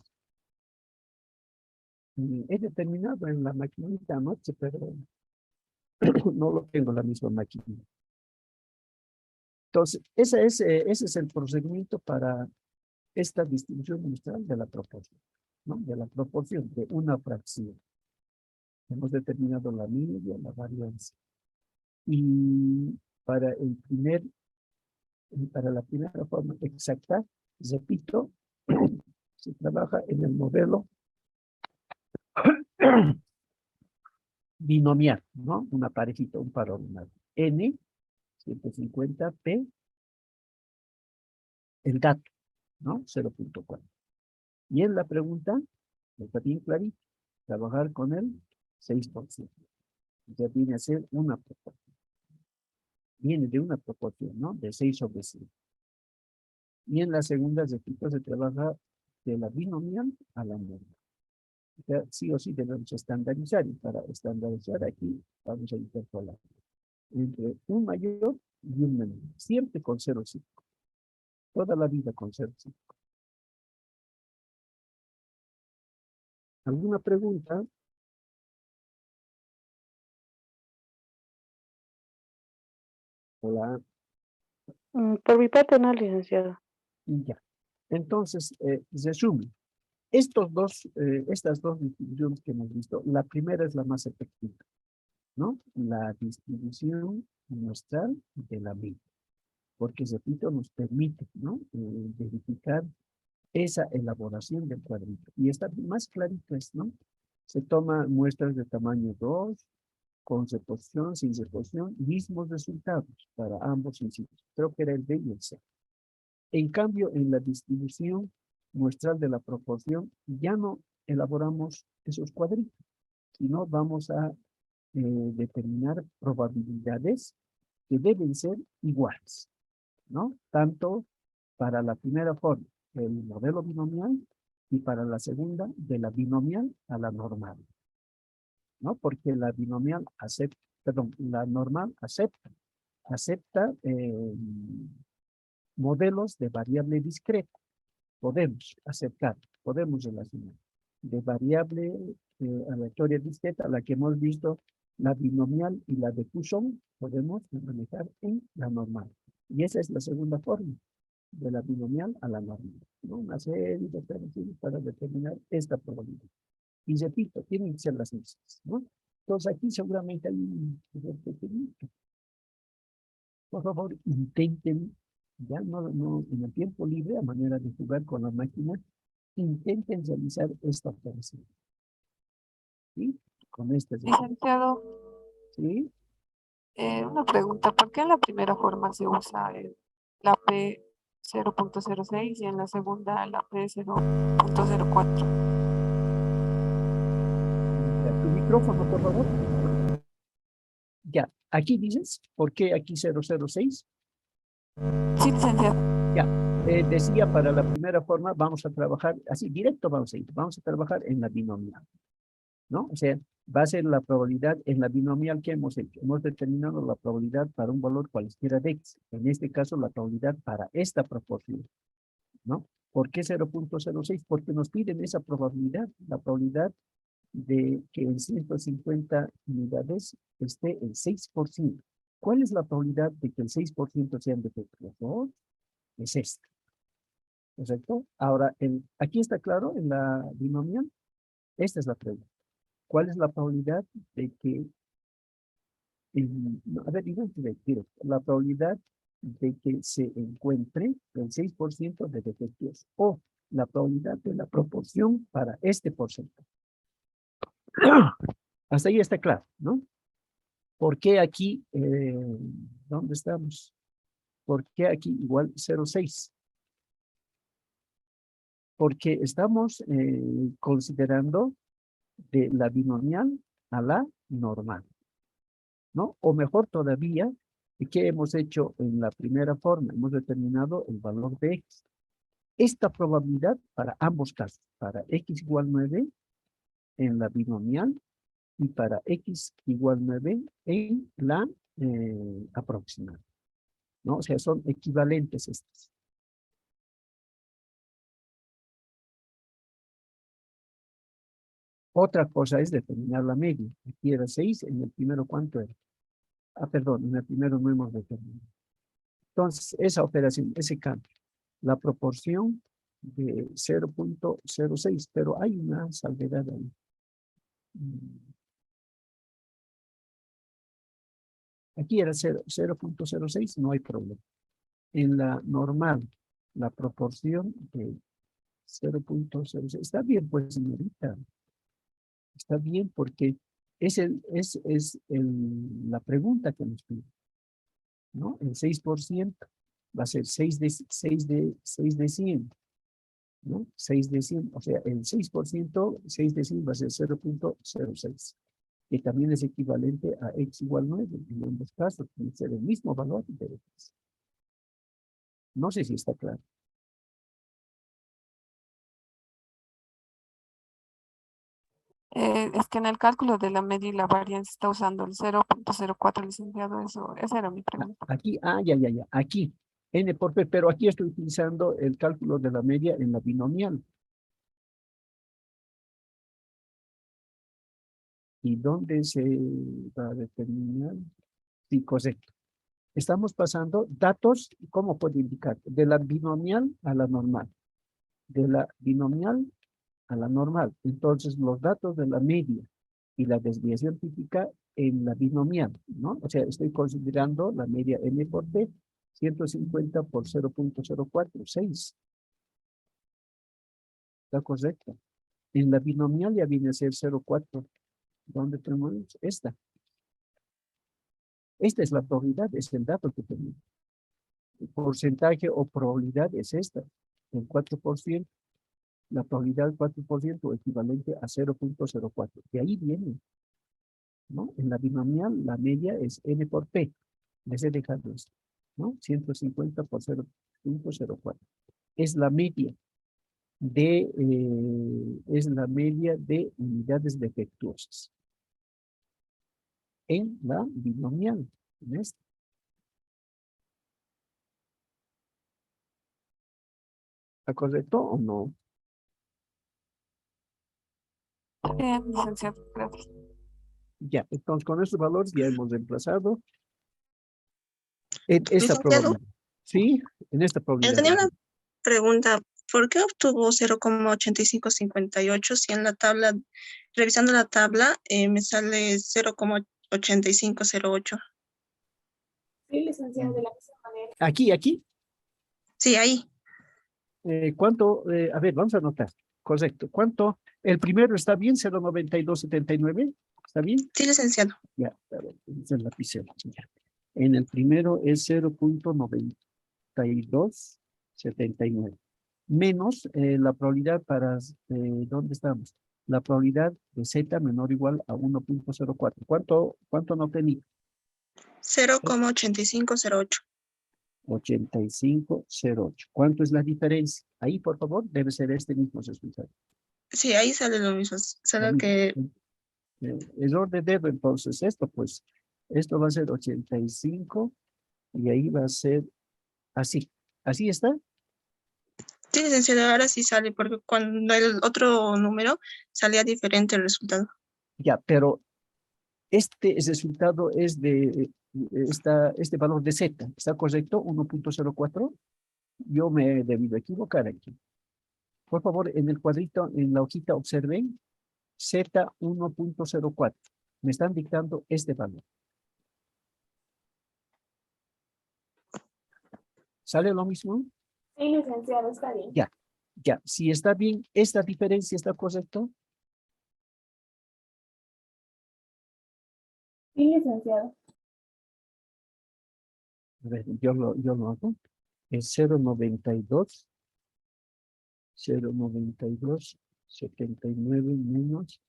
He determinado en la maquinita anoche, pero no lo tengo en la misma máquina. Entonces, ese es el procedimiento para esta distribución muestral de la proporción, ¿no? De la proporción de una fracción. Hemos determinado la media, la varianza. Y para para la primera forma exacta, repito, se trabaja en el modelo binomial, ¿no? Una parejita, un par ordinal. N, 150, P, el dato, ¿no? 0.4. Y en la pregunta, está bien clarito, trabajar con el 6%. Ya viene a ser una proporción. Viene de una proporción, ¿no? De 6 sobre 100. Y en la segunda, repito, se trabaja de la binomial a la normal. O sea, sí o sí debemos estandarizar, y para estandarizar aquí vamos a interpolar entre un mayor y un menor, siempre con 0,5. Toda la vida con 0,5. ¿Alguna pregunta? Hola. Por mi parte no, licenciado. Ya. Entonces, resumen. Estas dos distribuciones que hemos visto, la primera es la más efectiva, ¿no? La distribución muestral de la media. Porque, repito, nos permite, ¿no? Verificar esa elaboración del cuadrito. Y está más clarito, ¿no? Se toman muestras de tamaño 2, con reposición, sin reposición, mismos resultados para ambos incisos. Creo que era el B y el C. En cambio, en la distribución muestral de la proporción, ya no elaboramos esos cuadritos, sino vamos a determinar probabilidades que deben ser iguales, ¿no? Tanto para la primera forma, el modelo binomial, y para la segunda, de la binomial a la normal, ¿no? Porque la binomial acepta, perdón, la normal acepta modelos de variable discreta. Podemos aceptar, podemos relacionar. De variable aleatoria discreta, la que hemos visto, la binomial y la de Poisson, podemos manejar en la normal. Y esa es la segunda forma, de la binomial a la normal, ¿no? Una serie de operaciones para determinar esta probabilidad. Y repito, tienen que ser las mismas, ¿no? Entonces aquí seguramente hay un pequeñito. Por favor, intenten, ya no en el tiempo libre, a manera de jugar con la máquina, intenten realizar esta operación. ¿Sí? Con este. Licenciado, ¿Sí? una pregunta. ¿Por qué en la primera forma se usa la P 0.06 y en la segunda la P 0.04? Ya, tu micrófono, por favor. Ya, aquí dices, ¿por qué aquí 006? Sí, licenciado. Ya, decía, para la primera forma vamos a trabajar, así directo vamos a trabajar en la binomial, ¿no? O sea, va a ser la probabilidad en la binomial que hemos hecho. Hemos determinado la probabilidad para un valor cualquiera de x. En este caso, la probabilidad para esta proporción, ¿no? ¿Por qué 0.06? Porque nos piden esa probabilidad, la probabilidad de que en 150 unidades esté el 6%. ¿Cuál es la probabilidad de que el 6% sean defectuosos? Es esta. ¿Correcto? Ahora, aquí está claro en la binomial. Esta es la pregunta. ¿Cuál es la probabilidad de que, no, a ver, la probabilidad de que se encuentre el 6% de defectos o la probabilidad de la proporción para este porcentaje? Hasta ahí está claro, ¿no? ¿Por qué aquí, dónde estamos? ¿Por qué aquí igual 0,6? Porque estamos considerando de la binomial a la normal, ¿no? O mejor todavía, ¿qué hemos hecho en la primera forma? Hemos determinado el valor de x. esta probabilidad para ambos casos, para x igual 9 en la binomial y para x igual 9 en la aproximada, ¿no? O sea, son equivalentes estas. Otra cosa es determinar la media. Aquí era 6, en el primero, ¿cuánto era? Ah, perdón, en el primero no hemos determinado. Entonces, esa operación, ese cambio, la proporción de 0.06, pero hay una salvedad ahí. Aquí era 0.06, no hay problema. En la normal, la proporción de 0.06, está bien, pues, señorita. Está bien porque es la pregunta que nos pide, ¿no? El 6% va a ser 6 de 100, ¿no? 6 de 100, o sea, el 6%, 6 de 100 va a ser 0.06, que también es equivalente a x igual 9. En ambos casos tiene que ser el mismo valor de x. No sé si está claro. Es que en el cálculo de la media y la varianza está usando el 0.04, licenciado. Esa era mi pregunta. Aquí, ya. Aquí, n por p, pero aquí estoy utilizando el cálculo de la media en la binomial. ¿Y dónde se va a determinar? Sí, correcto. Estamos pasando datos, ¿cómo puedo indicar? De la binomial a la normal. De la binomial a la normal. Entonces, los datos de la media y la desviación típica en la binomial, ¿no? O sea, estoy considerando la media n por p, 150 por 0.04, 6. ¿Está correcto? En la binomial ya viene a ser 0.4. ¿Dónde tenemos esta? Esta es la probabilidad, es el dato que tenemos. El porcentaje o probabilidad es esta, el 4%. La probabilidad 4% equivalente a 0.04. De ahí viene, ¿no? En la binomial, la media es n por p. Les he dejado esto, ¿no? 150 por 0.04. Es la media de unidades defectuosas en la binomial, en esta. ¿Está correcto o no? Bien, licenciado, gracias. Ya, entonces con estos valores ya hemos reemplazado en esta Licenciado, probabilidad. ¿Sí? En esta probabilidad. tenía una pregunta. ¿Por qué obtuvo 0,8558 si en la tabla, revisando la tabla, me sale 0,8508? Sí, licenciado, de la misma manera. Aquí. Sí, ahí. ¿Cuánto? A ver, vamos a anotar. Correcto. ¿Cuánto? El primero está bien, 0.9279. ¿Está bien? Sí, licenciado. Ya, a ver, es el lapicero. Ya. En el primero es 0.9279. Menos la probabilidad para, ¿dónde estamos? La probabilidad de z menor o igual a 1.04. ¿Cuánto no tenía? 0,8508. 8508. ¿Cuánto es la diferencia? Ahí, por favor, debe ser este mismo resultado. Sí, ahí sale lo mismo. Lo Solo mismo. que Error de dedo, entonces, pues, esto va a ser 85 y ahí va a ser así. ¿Así está? sí, licenciado, ahora sí sale, porque cuando el otro número salía diferente el resultado. Ya, pero este resultado es de este valor de z. ¿Está correcto? 1.04. Yo me he debido equivocar aquí. Por favor, en el cuadrito, en la hojita, observen Z 1.04. Me están dictando este valor. ¿Sale lo mismo? Sí, licenciado, está bien. Ya. Si está bien, ¿esta diferencia está correcto? Sí, licenciado. A ver, yo lo hago. Es 0.79 menos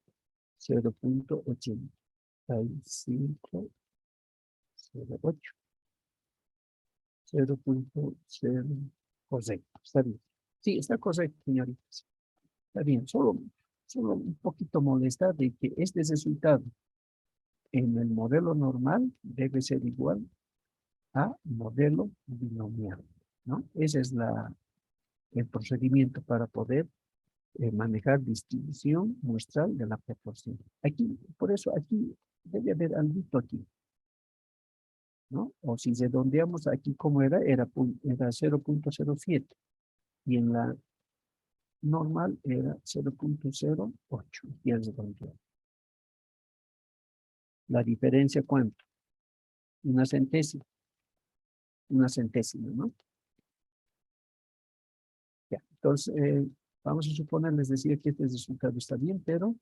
0.8508. 0.0. Correcto, está bien. Sí, está correcto, señoritas. Está bien, solo un poquito molesta de que este resultado en el modelo normal debe ser igual a modelo binomial, ¿no? Ese es el procedimiento para poder manejar distribución muestral de la proporción. Aquí, por eso aquí debe haber algo aquí, ¿no? O si redondeamos aquí como era 0.07 y en la normal era 0.08 y el redondeo. La diferencia, ¿cuánto? Una centésima, ¿no? Ya, entonces, vamos a suponer, les decía que este resultado está bien, pero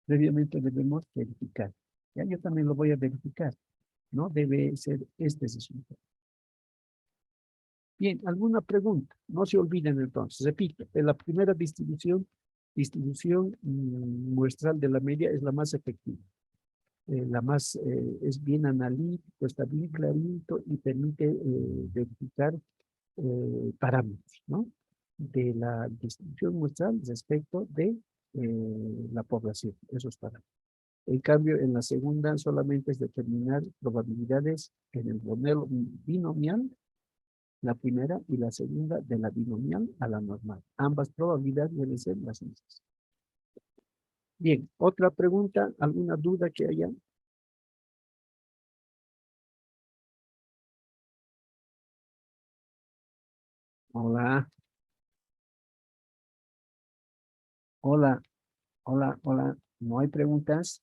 previamente debemos verificar. Ya, yo también lo voy a verificar, ¿no? Debe ser este resultado. Bien, ¿alguna pregunta? No se olviden entonces, repito, en la primera distribución muestral de la media es la más efectiva. Es bien analítico, está bien clarito y permite verificar parámetros, ¿no? De la distribución muestral respecto de la población, esos parámetros. En cambio, en la segunda solamente es determinar probabilidades en el modelo binomial, la primera y la segunda de la binomial a la normal. Ambas probabilidades deben ser las mismas. Bien, otra pregunta, ¿alguna duda que haya? Hola. Hola, hola. ¿No hay preguntas?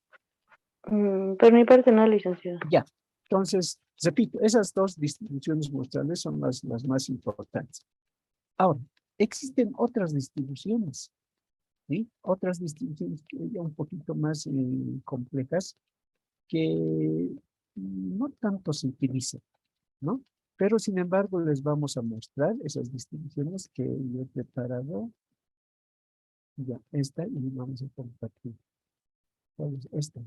Por mi parte no, licenciado. Ya. Entonces, repito, esas dos distribuciones muestrales son las más importantes. Ahora, existen otras distribuciones, ¿sí? Otras distribuciones que ya un poquito más complejas que no tanto se utilizan, ¿no? Pero sin embargo les vamos a mostrar esas distribuciones que yo he preparado. Ya, esta y vamos a compartir. ¿Cuál es esta?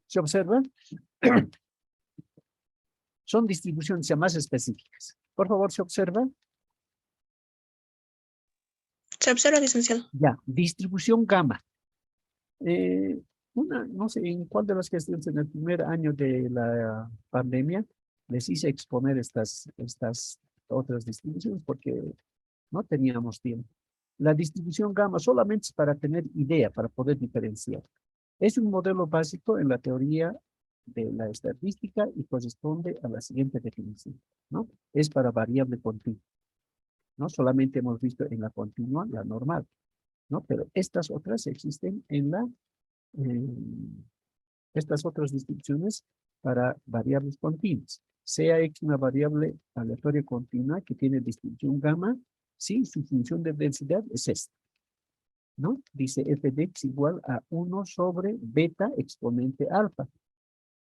¿Se observa? Son distribuciones ya más específicas. Por favor, ¿se observa? Se observa, licenciado. Ya, distribución gamma. No sé en cuál de las gestiones en el primer año de la pandemia les hice exponer estas otras distribuciones porque no teníamos tiempo. La distribución gamma solamente es para tener idea, para poder diferenciar. Es un modelo básico en la teoría de la estadística y corresponde a la siguiente definición, ¿no? Es para variable continua, ¿no? Solamente hemos visto en la continua, la normal, ¿no? Pero estas otras existen en estas otras distribuciones para variables continuas. Sea X una variable aleatoria continua que tiene distribución gamma, sí, su función de densidad es esta, ¿no? Dice f de x igual a 1 sobre beta exponente alfa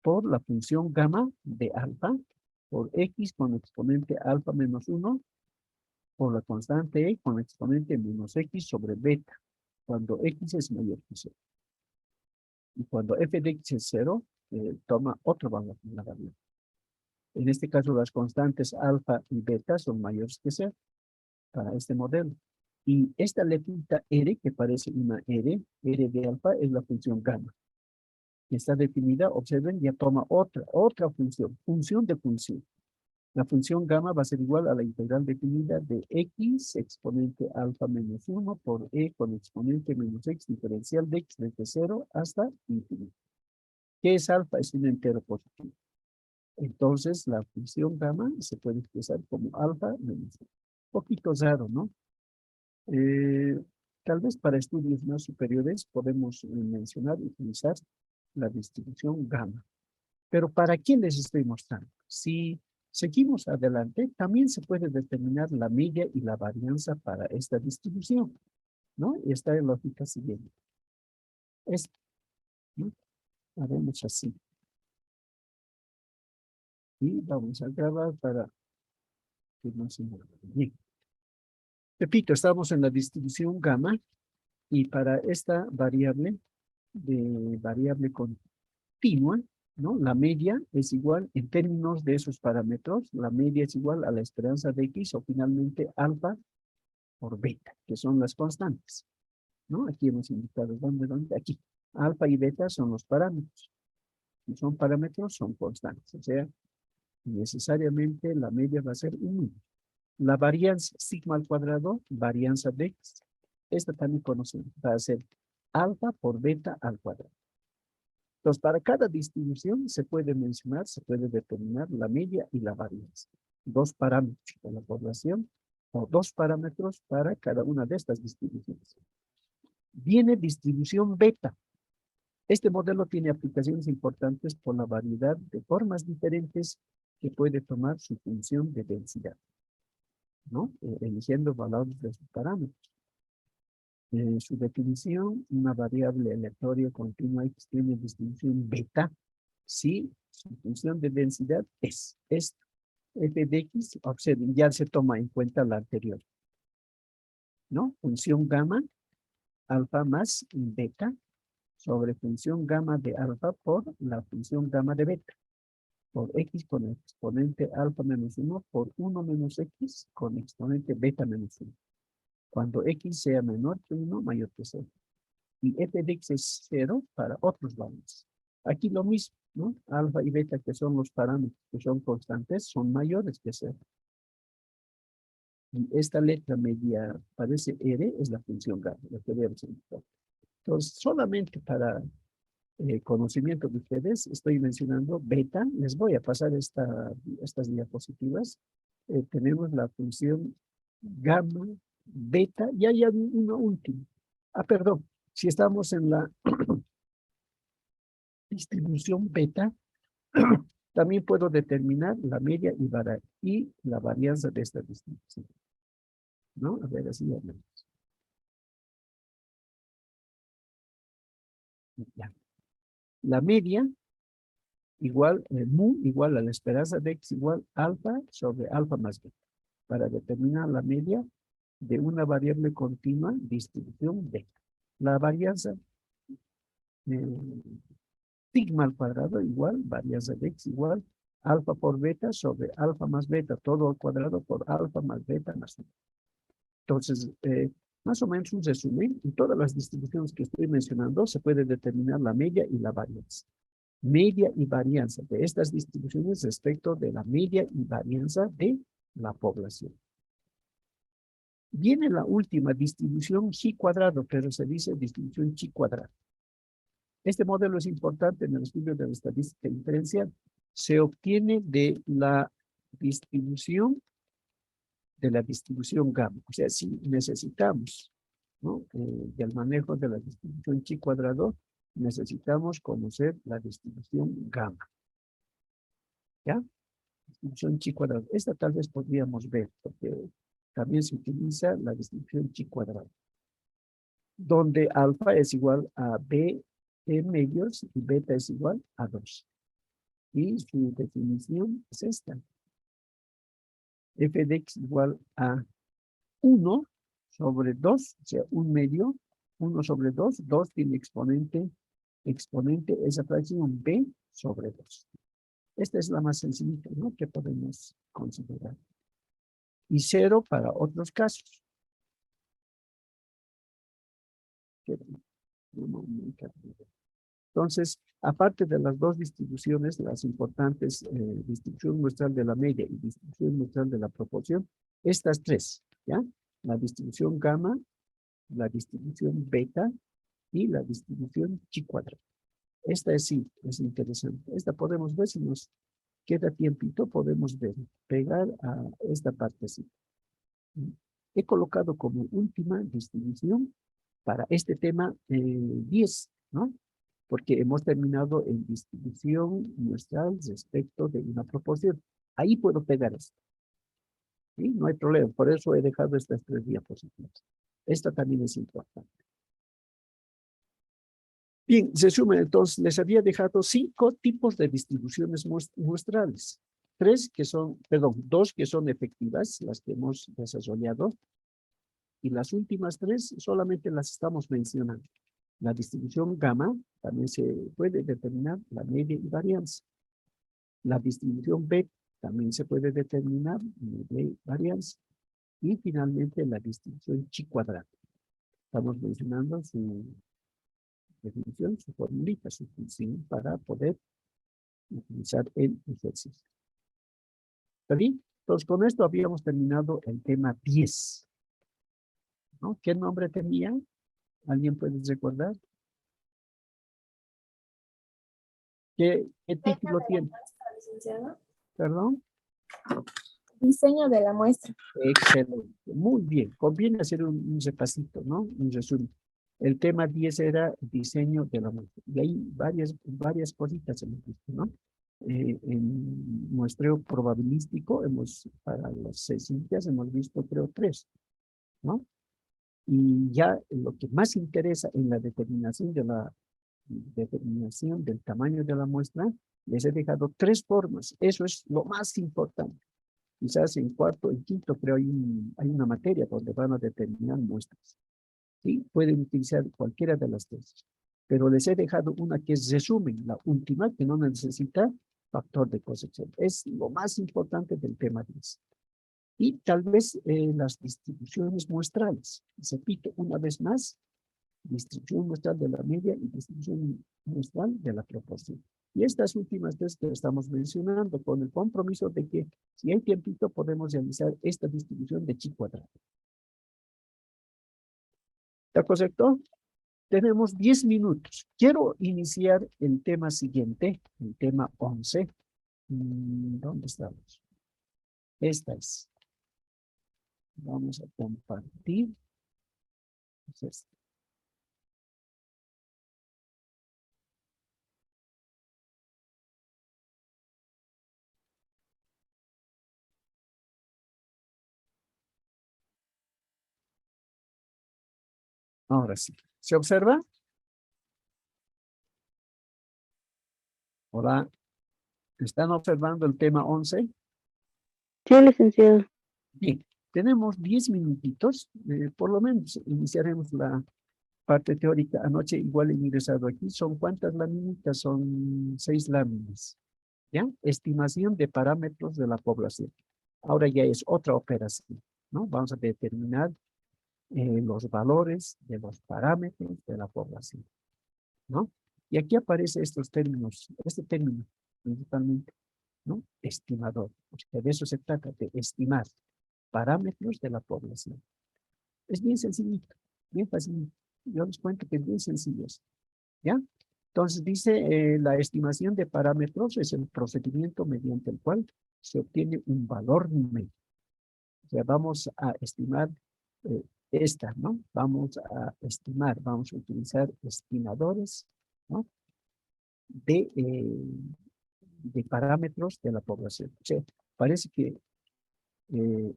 por la función gamma de alfa por x con exponente alfa menos 1 por la constante e con exponente menos x sobre beta cuando x es mayor que 0. Y cuando f de x es 0, toma otro valor en la variable. En este caso, las constantes alfa y beta son mayores que 0 para este modelo. Y esta letrita R, que parece una R de alfa, es la función gamma. Y está definida, observen, ya toma otra función de función. La función gamma va a ser igual a la integral definida de x exponente alfa menos 1 por e con exponente menos x diferencial de x desde 0 hasta infinito. ¿Qué es alfa? Es un entero positivo. Entonces, la función gamma se puede expresar como alfa menos 1. Un poquito raro, ¿no? Tal vez para estudios más superiores podemos mencionar, utilizar la distribución gamma. Pero ¿para qué les estoy mostrando? Si seguimos adelante, también se puede determinar la media y la varianza para esta distribución, ¿no? Y está en lógica siguiente. Esto, ¿no? Haremos así. Y vamos a grabar para que no se mueva. Bien. Repito, estamos en la distribución gamma y para esta variable, de variable continua, ¿no? La media es igual, en términos de esos parámetros, la media es igual a la esperanza de X o finalmente alfa por beta, que son las constantes, ¿no? Aquí hemos indicado, ¿dónde? Aquí. Alfa y beta son los parámetros. Si son parámetros, son constantes. O sea, necesariamente la media va a ser 1. La varianza sigma al cuadrado, varianza de X, esta también conocemos, va a ser alfa por beta al cuadrado. Entonces, para cada distribución se puede mencionar, se puede determinar la media y la varianza. 2 parámetros de la población o 2 parámetros para cada una de estas distribuciones. Viene distribución beta. Este modelo tiene aplicaciones importantes por la variedad de formas diferentes que puede tomar su función de densidad, ¿no? Eligiendo valores de sus parámetros. En su definición, una variable aleatoria continua X tiene distribución beta si su función de densidad es esto. F de X, observen, ya se toma en cuenta la anterior, ¿no? Función gamma, alfa más beta, sobre función gamma de alfa por la función gamma de beta, por X con exponente alfa menos 1 por 1 menos X con exponente beta menos 1. Cuando X sea menor que 1, mayor que 0. Y F de X es 0 para otros valores. Aquí lo mismo, ¿no? Alfa y beta, que son los parámetros que son constantes, son mayores que 0. Y esta letra media, parece R, es la función gamma, la que debemos indicar. Entonces, solamente para conocimiento de ustedes, estoy mencionando beta. Les voy a pasar estas diapositivas. Tenemos la función gamma, beta, y hay una última. Perdón, si estamos en la distribución beta, también puedo determinar la media y la varianza de esta distribución, ¿no? A ver, así ya vemos. Ya. La media igual, mu igual a la esperanza de X igual alfa sobre alfa más beta, para determinar la media de una variable continua distribución beta. La varianza sigma al cuadrado igual, varianza de X igual, alfa por beta sobre alfa más beta, todo al cuadrado por alfa más beta más 1. Entonces, más o menos un resumen, en todas las distribuciones que estoy mencionando se puede determinar la media y la varianza. Media y varianza de estas distribuciones respecto de la media y varianza de la población. Viene la última distribución chi cuadrado, pero se dice distribución chi cuadrado. Este modelo es importante en el estudio de la estadística diferencial. Se obtiene de la distribución gamma. O sea, si necesitamos, ¿no? Del manejo de la distribución chi cuadrado, necesitamos conocer la distribución gamma. ¿Ya? Distribución chi cuadrado. Esta tal vez podríamos ver, porque también se utiliza la distribución chi cuadrado, donde alfa es igual a b medios y beta es igual a 2. Y su definición es esta. F de X igual a 1 sobre 2, o sea, 1 medio, 1 sobre 2, 2 tiene exponente esa fracción b sobre 2. Esta es la más sencilla, ¿no? Que podemos considerar. Y 0 para otros casos. Entonces, aparte de las dos distribuciones, las importantes, distribución muestral de la media y distribución muestral de la proporción, estas tres, ¿ya? La distribución gamma, la distribución beta y la distribución chi cuadrado. Esta es interesante. Esta podemos ver, si nos queda tiempito, podemos ver, pegar a esta partecita. He colocado como última distribución para este tema 10, ¿no? Porque hemos terminado en distribución muestral respecto de una proporción. Ahí puedo pegar esto. ¿Sí? No hay problema. Por eso he dejado estas 3 diapositivas. Esta también es importante. Bien, se suma entonces, les había dejado 5 tipos de distribuciones muestrales. 2 que son efectivas, las que hemos desarrollado, y las últimas 3 solamente las estamos mencionando. La distribución gamma, también se puede determinar la media y varianza. La distribución B también se puede determinar media y varianza. Y finalmente la distribución chi cuadrado. Estamos mencionando su definición, su formulita, su función para poder utilizar el ejercicio. ¿Está bien? Entonces, con esto habíamos terminado el tema 10. ¿No? ¿Qué nombre tenía? ¿Alguien puede recordar? ¿Qué título tiene? ¿Perdón? Diseño de la muestra. Excelente. Muy bien. Conviene hacer un repasito, ¿no? Un resumen. El tema 10 era diseño de la muestra. Y hay varias cositas hemos visto, ¿no? En muestreo probabilístico, para las 6 ciencias hemos visto, creo, 3, ¿no? Y ya lo que más interesa en la determinación del tamaño de la muestra, les he dejado 3 formas. Eso es lo más importante. Quizás en cuarto, en quinto, creo hay una materia donde van a determinar muestras. ¿Sí? Pueden utilizar cualquiera de las 3. Pero les he dejado una que es resumen, la última, que no necesita factor de corrección. Es lo más importante del tema 10. Y tal vez las distribuciones muestrales. Repito una vez más, distribución muestral de la media y distribución muestral de la proporción. Y estas últimas 3 que estamos mencionando, con el compromiso de que si hay tiempito podemos realizar esta distribución de chi cuadrado. ¿Está correcto? Tenemos 10 minutos. Quiero iniciar el tema siguiente, el tema 11. ¿Dónde estamos? Esta es. Vamos a compartir. Entonces, ahora sí. ¿Se observa? Hola. ¿Están observando el tema 11? Sí, licenciado. Bien. Tenemos 10 minutitos. Por lo menos iniciaremos la parte teórica. Anoche igual he ingresado aquí. ¿Son cuántas laminitas? Son 6 láminas. ¿Ya? Estimación de parámetros de la población. Ahora ya es otra operación, ¿no? Vamos a determinar los valores de los parámetros de la población, ¿no? Y aquí aparecen estos términos, este término principalmente, ¿no? Estimador. Porque de eso se trata, de estimar parámetros de la población. Es bien sencillito, bien fácil. Yo les cuento que es bien sencillo, ¿ya? Entonces dice, la estimación de parámetros es el procedimiento mediante el cual se obtiene un valor numérico. O sea, vamos a estimar esta, ¿no? Vamos a utilizar estimadores, ¿no? De parámetros de la población. O sea, parece que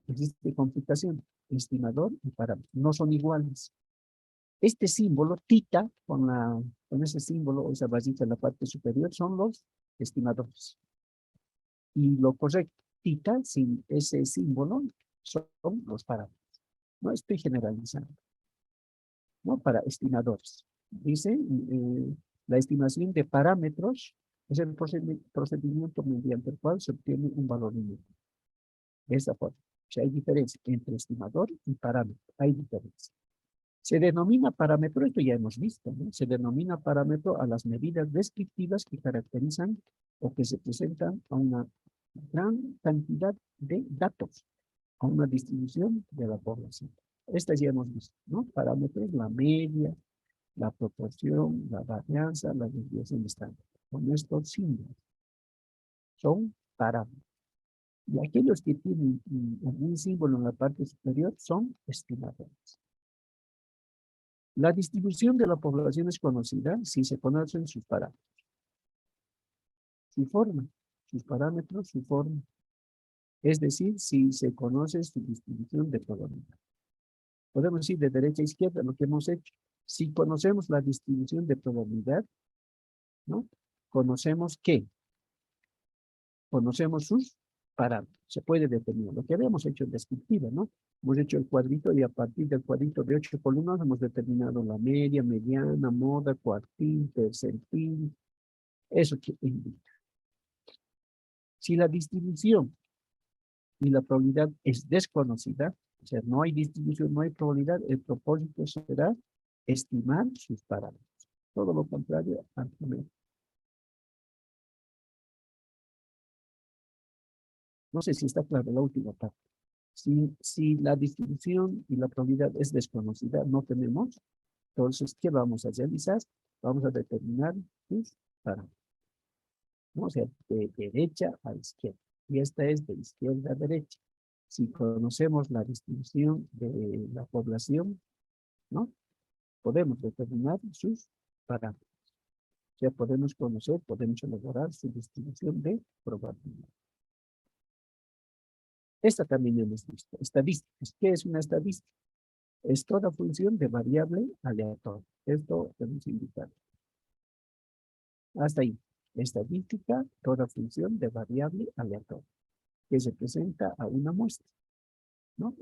existe complicación. Estimador y parámetro no son iguales. Este símbolo, tita, con ese símbolo, esa vasija en la parte superior, son los estimadores. Y lo correcto, tita, sin ese símbolo, son los parámetros. No estoy generalizando, ¿no? Para estimadores. Dice, la estimación de parámetros es el procedimiento mediante el cual se obtiene un valor numérico. De esa forma. O sea, hay diferencia entre estimador y parámetro. Hay diferencia. Se denomina parámetro, esto ya hemos visto, ¿no? Se denomina parámetro a las medidas descriptivas que caracterizan o que se presentan a una gran cantidad de datos, a una distribución de la población. Estas ya hemos visto, ¿no? Parámetros, la media, la proporción, la varianza, la desviación estándar. Con estos símbolos son parámetros. Y aquellos que tienen un símbolo en la parte superior son estimadores. La distribución de la población es conocida si se conocen sus parámetros. Su forma, sus parámetros, su forma. Es decir, si se conoce su distribución de probabilidad. Podemos decir de derecha a izquierda lo que hemos hecho. Si conocemos la distribución de probabilidad, ¿no? Conocemos ¿qué? Conocemos sus parámetros. Se puede determinar. Lo que habíamos hecho en descriptiva, ¿no? Hemos hecho el cuadrito y a partir del cuadrito de 8 columnas hemos determinado la media, mediana, moda, cuartil, tercentil. Eso que indica. Si la distribución y la probabilidad es desconocida, o sea, no hay distribución, no hay probabilidad, el propósito será estimar sus parámetros. Todo lo contrario al primero. No sé si está claro la última parte. Si la distribución y la probabilidad es desconocida, no tenemos, entonces, ¿qué vamos a realizar? Vamos a determinar sus parámetros, ¿no? O sea, de derecha a izquierda. Y esta es de izquierda a derecha. Si conocemos la distribución de la población, ¿no? Podemos determinar sus parámetros. O sea, podemos conocer, podemos elaborar su distribución de probabilidad. Esta también hemos visto. Estadísticas. ¿Qué es una estadística? Es toda función de variable aleatoria. Esto podemos indicar. Hasta ahí. Estadística, toda función de variable aleatoria, que se presenta a una muestra, ¿no?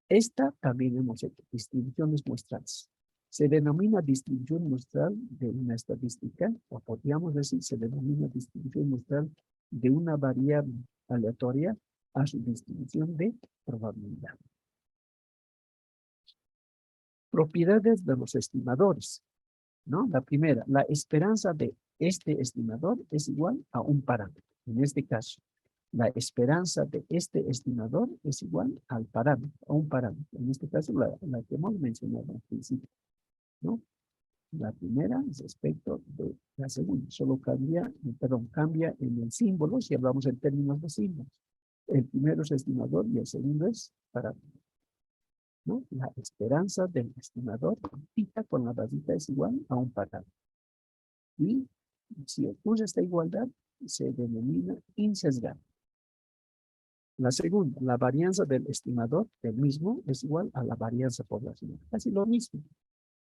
Esta también hemos hecho, distribuciones muestrales. Se denomina distribución muestral de una estadística, o podríamos decir, se denomina distribución muestral de una variable aleatoria a su distribución de probabilidad. Propiedades de los estimadores, ¿no? La primera, la esperanza de este estimador es igual a un parámetro. En este caso, la esperanza de este estimador es igual al parámetro, a un parámetro. En este caso, la que hemos mencionado al principio, ¿no? La primera respecto de la segunda. Solo cambia en el símbolo si hablamos en términos de símbolos. El primero es estimador y el segundo es parámetro, ¿no? La esperanza del estimador theta con la rayita es igual a un parámetro. Y si ocurre esta igualdad, se denomina insesgado. La segunda, la varianza del estimador del mismo es igual a la varianza poblacional. Casi lo mismo,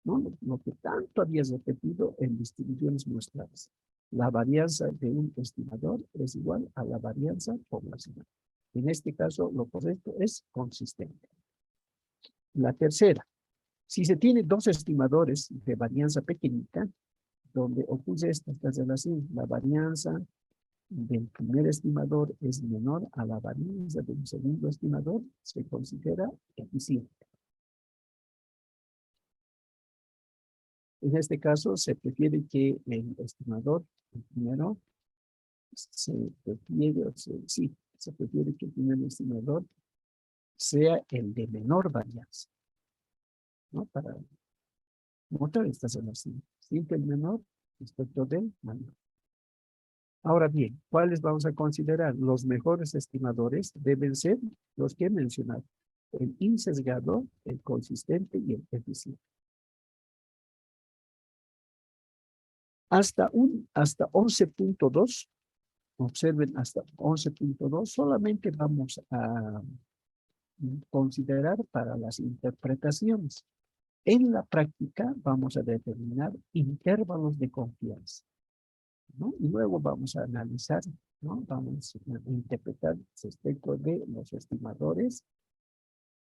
¿no? Lo que tanto habías repetido en distribuciones muestrales. La varianza de un estimador es igual a la varianza poblacional. En este caso, lo correcto es consistente. La tercera, si se tiene dos estimadores de varianza pequeñita, donde ocurre esta relación, la varianza del primer estimador es menor a la varianza del segundo estimador, se considera eficiente. En este caso, se prefiere que el estimador, el primero, se prefiere que el primer estimador sea el de menor varianza, ¿no? Para mostrar esta relación. Siempre el menor respecto del mayor. Ahora bien, ¿cuáles vamos a considerar? Los mejores estimadores deben ser los que he mencionado. El insesgado, el consistente y el eficiente. Hasta 11.2, observen, hasta 11.2 solamente vamos a considerar para las interpretaciones. En la práctica vamos a determinar intervalos de confianza, ¿no? Y luego vamos a analizar, ¿no? Vamos a interpretar respecto de los estimadores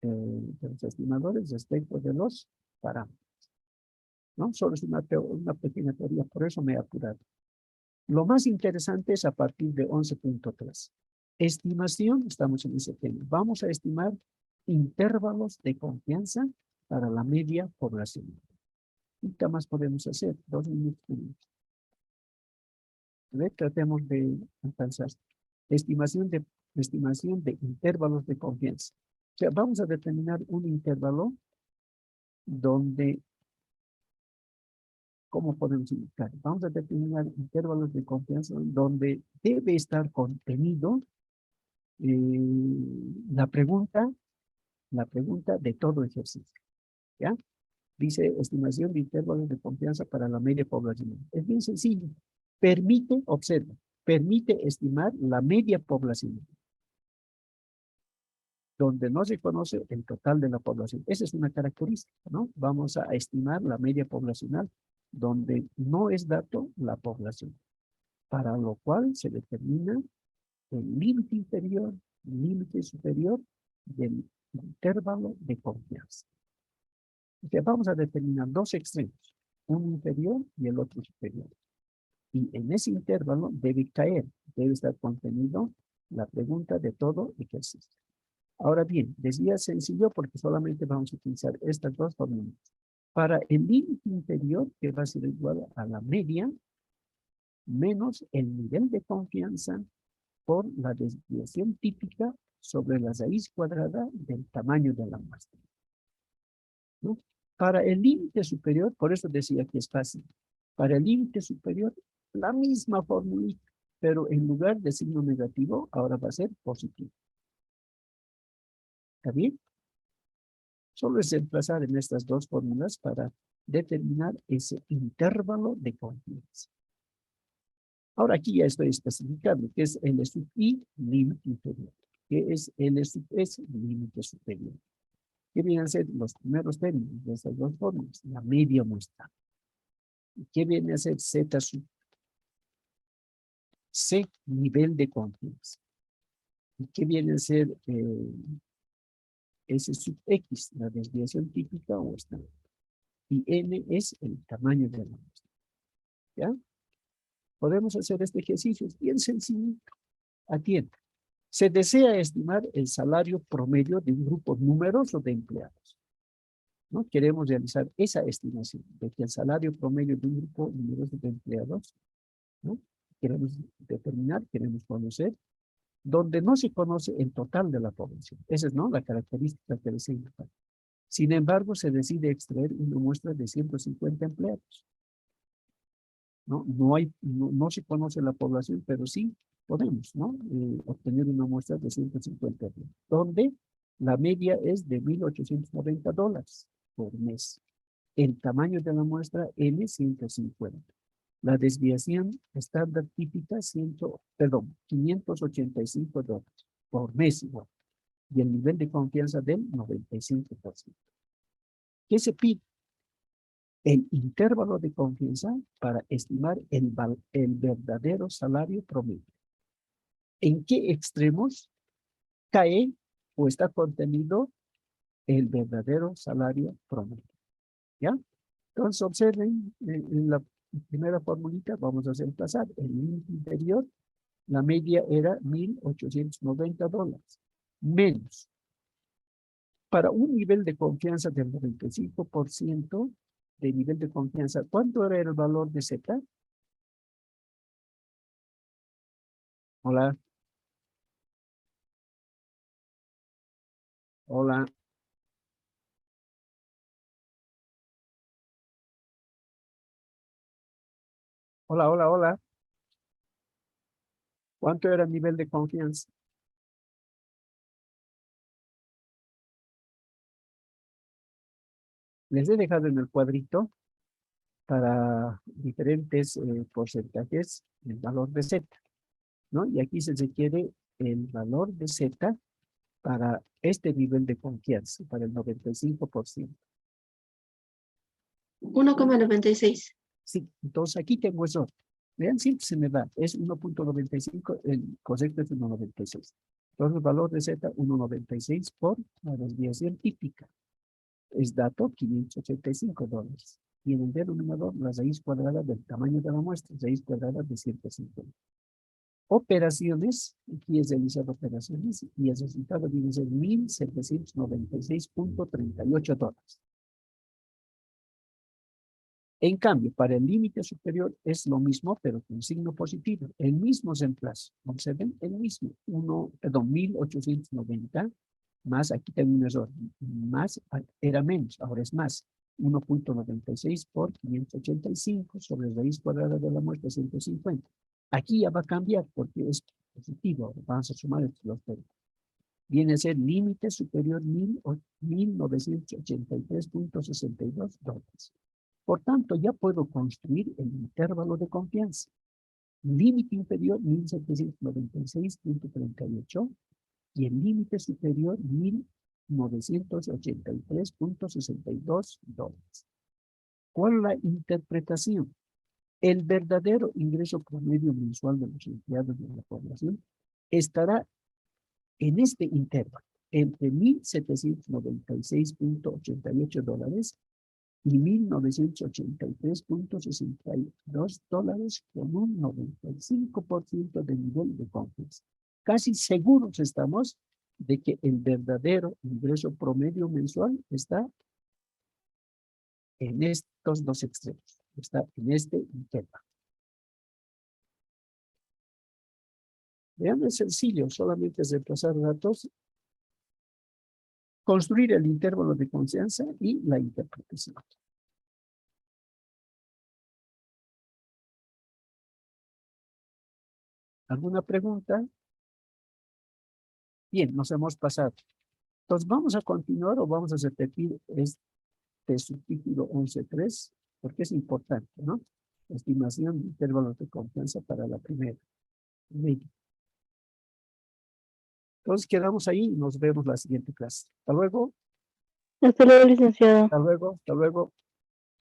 respecto de los parámetros, ¿no? Solo es una pequeña teoría, por eso me he apurado. Lo más interesante es a partir de 11.3. Estimación, estamos en ese tema. Vamos a estimar intervalos de confianza para la media poblacional. ¿Y qué más podemos hacer? 2 minutos. A ver, tratemos de alcanzar. Estimación de intervalos de confianza. O sea, vamos a determinar un intervalo donde, ¿cómo podemos indicar? Vamos a determinar intervalos de confianza donde debe estar contenido la pregunta de todo ejercicio. ¿Ya? Dice estimación de intervalos de confianza para la media poblacional. Es bien sencillo. Permite estimar la media poblacional, donde no se conoce el total de la población. Esa es una característica, ¿no? Vamos a estimar la media poblacional, donde no es dato la población, para lo cual se determina el límite inferior, límite superior del intervalo de confianza. O sea, vamos a determinar dos extremos, uno inferior y el otro superior. Y en ese intervalo debe caer, debe estar contenido la pregunta de todo ejercicio. Ahora bien, decía sencillo porque solamente vamos a utilizar estas dos fórmulas. Para el límite inferior, que va a ser igual a la media, menos el nivel de confianza por la desviación típica sobre la raíz cuadrada del tamaño de la muestra, ¿no? Para el límite superior, por eso decía que es fácil. Para el límite superior, la misma formulita, pero en lugar de signo negativo, ahora va a ser positivo. ¿Está bien? Solo es reemplazar en estas dos fórmulas para determinar ese intervalo de confianza. Ahora aquí ya estoy especificando qué es L sub I, límite inferior. ¿Qué es L sub S, límite superior? ¿Qué vienen a ser los primeros términos de estas dos fórmulas? La media muestra. ¿Qué viene a ser Z sub C, nivel de confianza? ¿Y qué viene a ser S sub X, la desviación típica o estándar? Y N es el tamaño de la muestra. ¿Ya? Podemos hacer este ejercicio, es bien sencillo. Atienda. Se desea estimar el salario promedio de un grupo numeroso de empleados, ¿no? Queremos realizar esa estimación de que el salario promedio de un grupo numeroso de empleados, ¿no? Queremos determinar, queremos conocer, donde no se conoce el total de la población. Esa es, ¿no?, la característica que desea indicar. Sin embargo, se decide extraer una muestra de 150 empleados. No se conoce la población, pero sí podemos, ¿no?, obtener una muestra de 150 empleados, donde la media es de $1,890 por mes. El tamaño de la muestra N, 150. La desviación estándar típica, $585 por mes igual. Y el nivel de confianza del 95%. ¿Qué se pide? El intervalo de confianza para estimar el verdadero salario promedio. ¿En qué extremos cae o está contenido el verdadero salario promedio? ¿Ya? Entonces observen en la primera formulita, vamos a hacer pasar el límite inferior, la media era $1,890, menos. Para un nivel de confianza del 95% de nivel de confianza, ¿cuánto era el valor de Z? Hola. Hola. Hola, hola, hola. ¿Cuánto era el nivel de confianza? Les he dejado en el cuadrito para diferentes porcentajes el valor de Z, ¿no? Y aquí se requiere el valor de Z para este nivel de confianza, para el 95%. 1,96. Sí, entonces aquí tengo eso. Vean, siempre se me da. Es 1.95, el correcto es 1.96. Entonces el valor de Z, 1.96 por la desviación típica. Es dato, $585. Y en el denominador, la raíz cuadrada del tamaño de la muestra, raíz cuadrada de 150. Operaciones, aquí es realizar operaciones, y el resultado viene a ser $1,796.38. En cambio, para el límite superior es lo mismo, pero con signo positivo. El mismo reemplazo. Observen, el mismo. 1.890 más, aquí tengo un error, más era menos, ahora es más. 1.96 por 585 sobre raíz cuadrada de la muestra 150. Aquí ya va a cambiar porque es positivo. Vamos a sumar los términos. Viene a ser límite superior $1,983.62. Por tanto, ya puedo construir el intervalo de confianza. Límite inferior, $1,796.38 y el límite superior, $1,983.62. ¿Cuál es la interpretación? El verdadero ingreso promedio mensual de los empleados de la población estará en este intervalo, entre $1,796.88 y $1,983.62 con un 95% de nivel de confianza. Casi seguros estamos de que el verdadero ingreso promedio mensual está en estos dos extremos, está en este intervalo. Vean, es sencillo, solamente es reemplazar datos, construir el intervalo de confianza y la interpretación. ¿Alguna pregunta? Bien, nos hemos pasado. Entonces, ¿vamos a continuar o vamos a repetir este subtítulo 11.3? Porque es importante, ¿no? Estimación de intervalos de confianza para la primera. Bien. Entonces, quedamos ahí y nos vemos la siguiente clase. Hasta luego. Hasta luego, licenciado. Hasta luego. Hasta luego.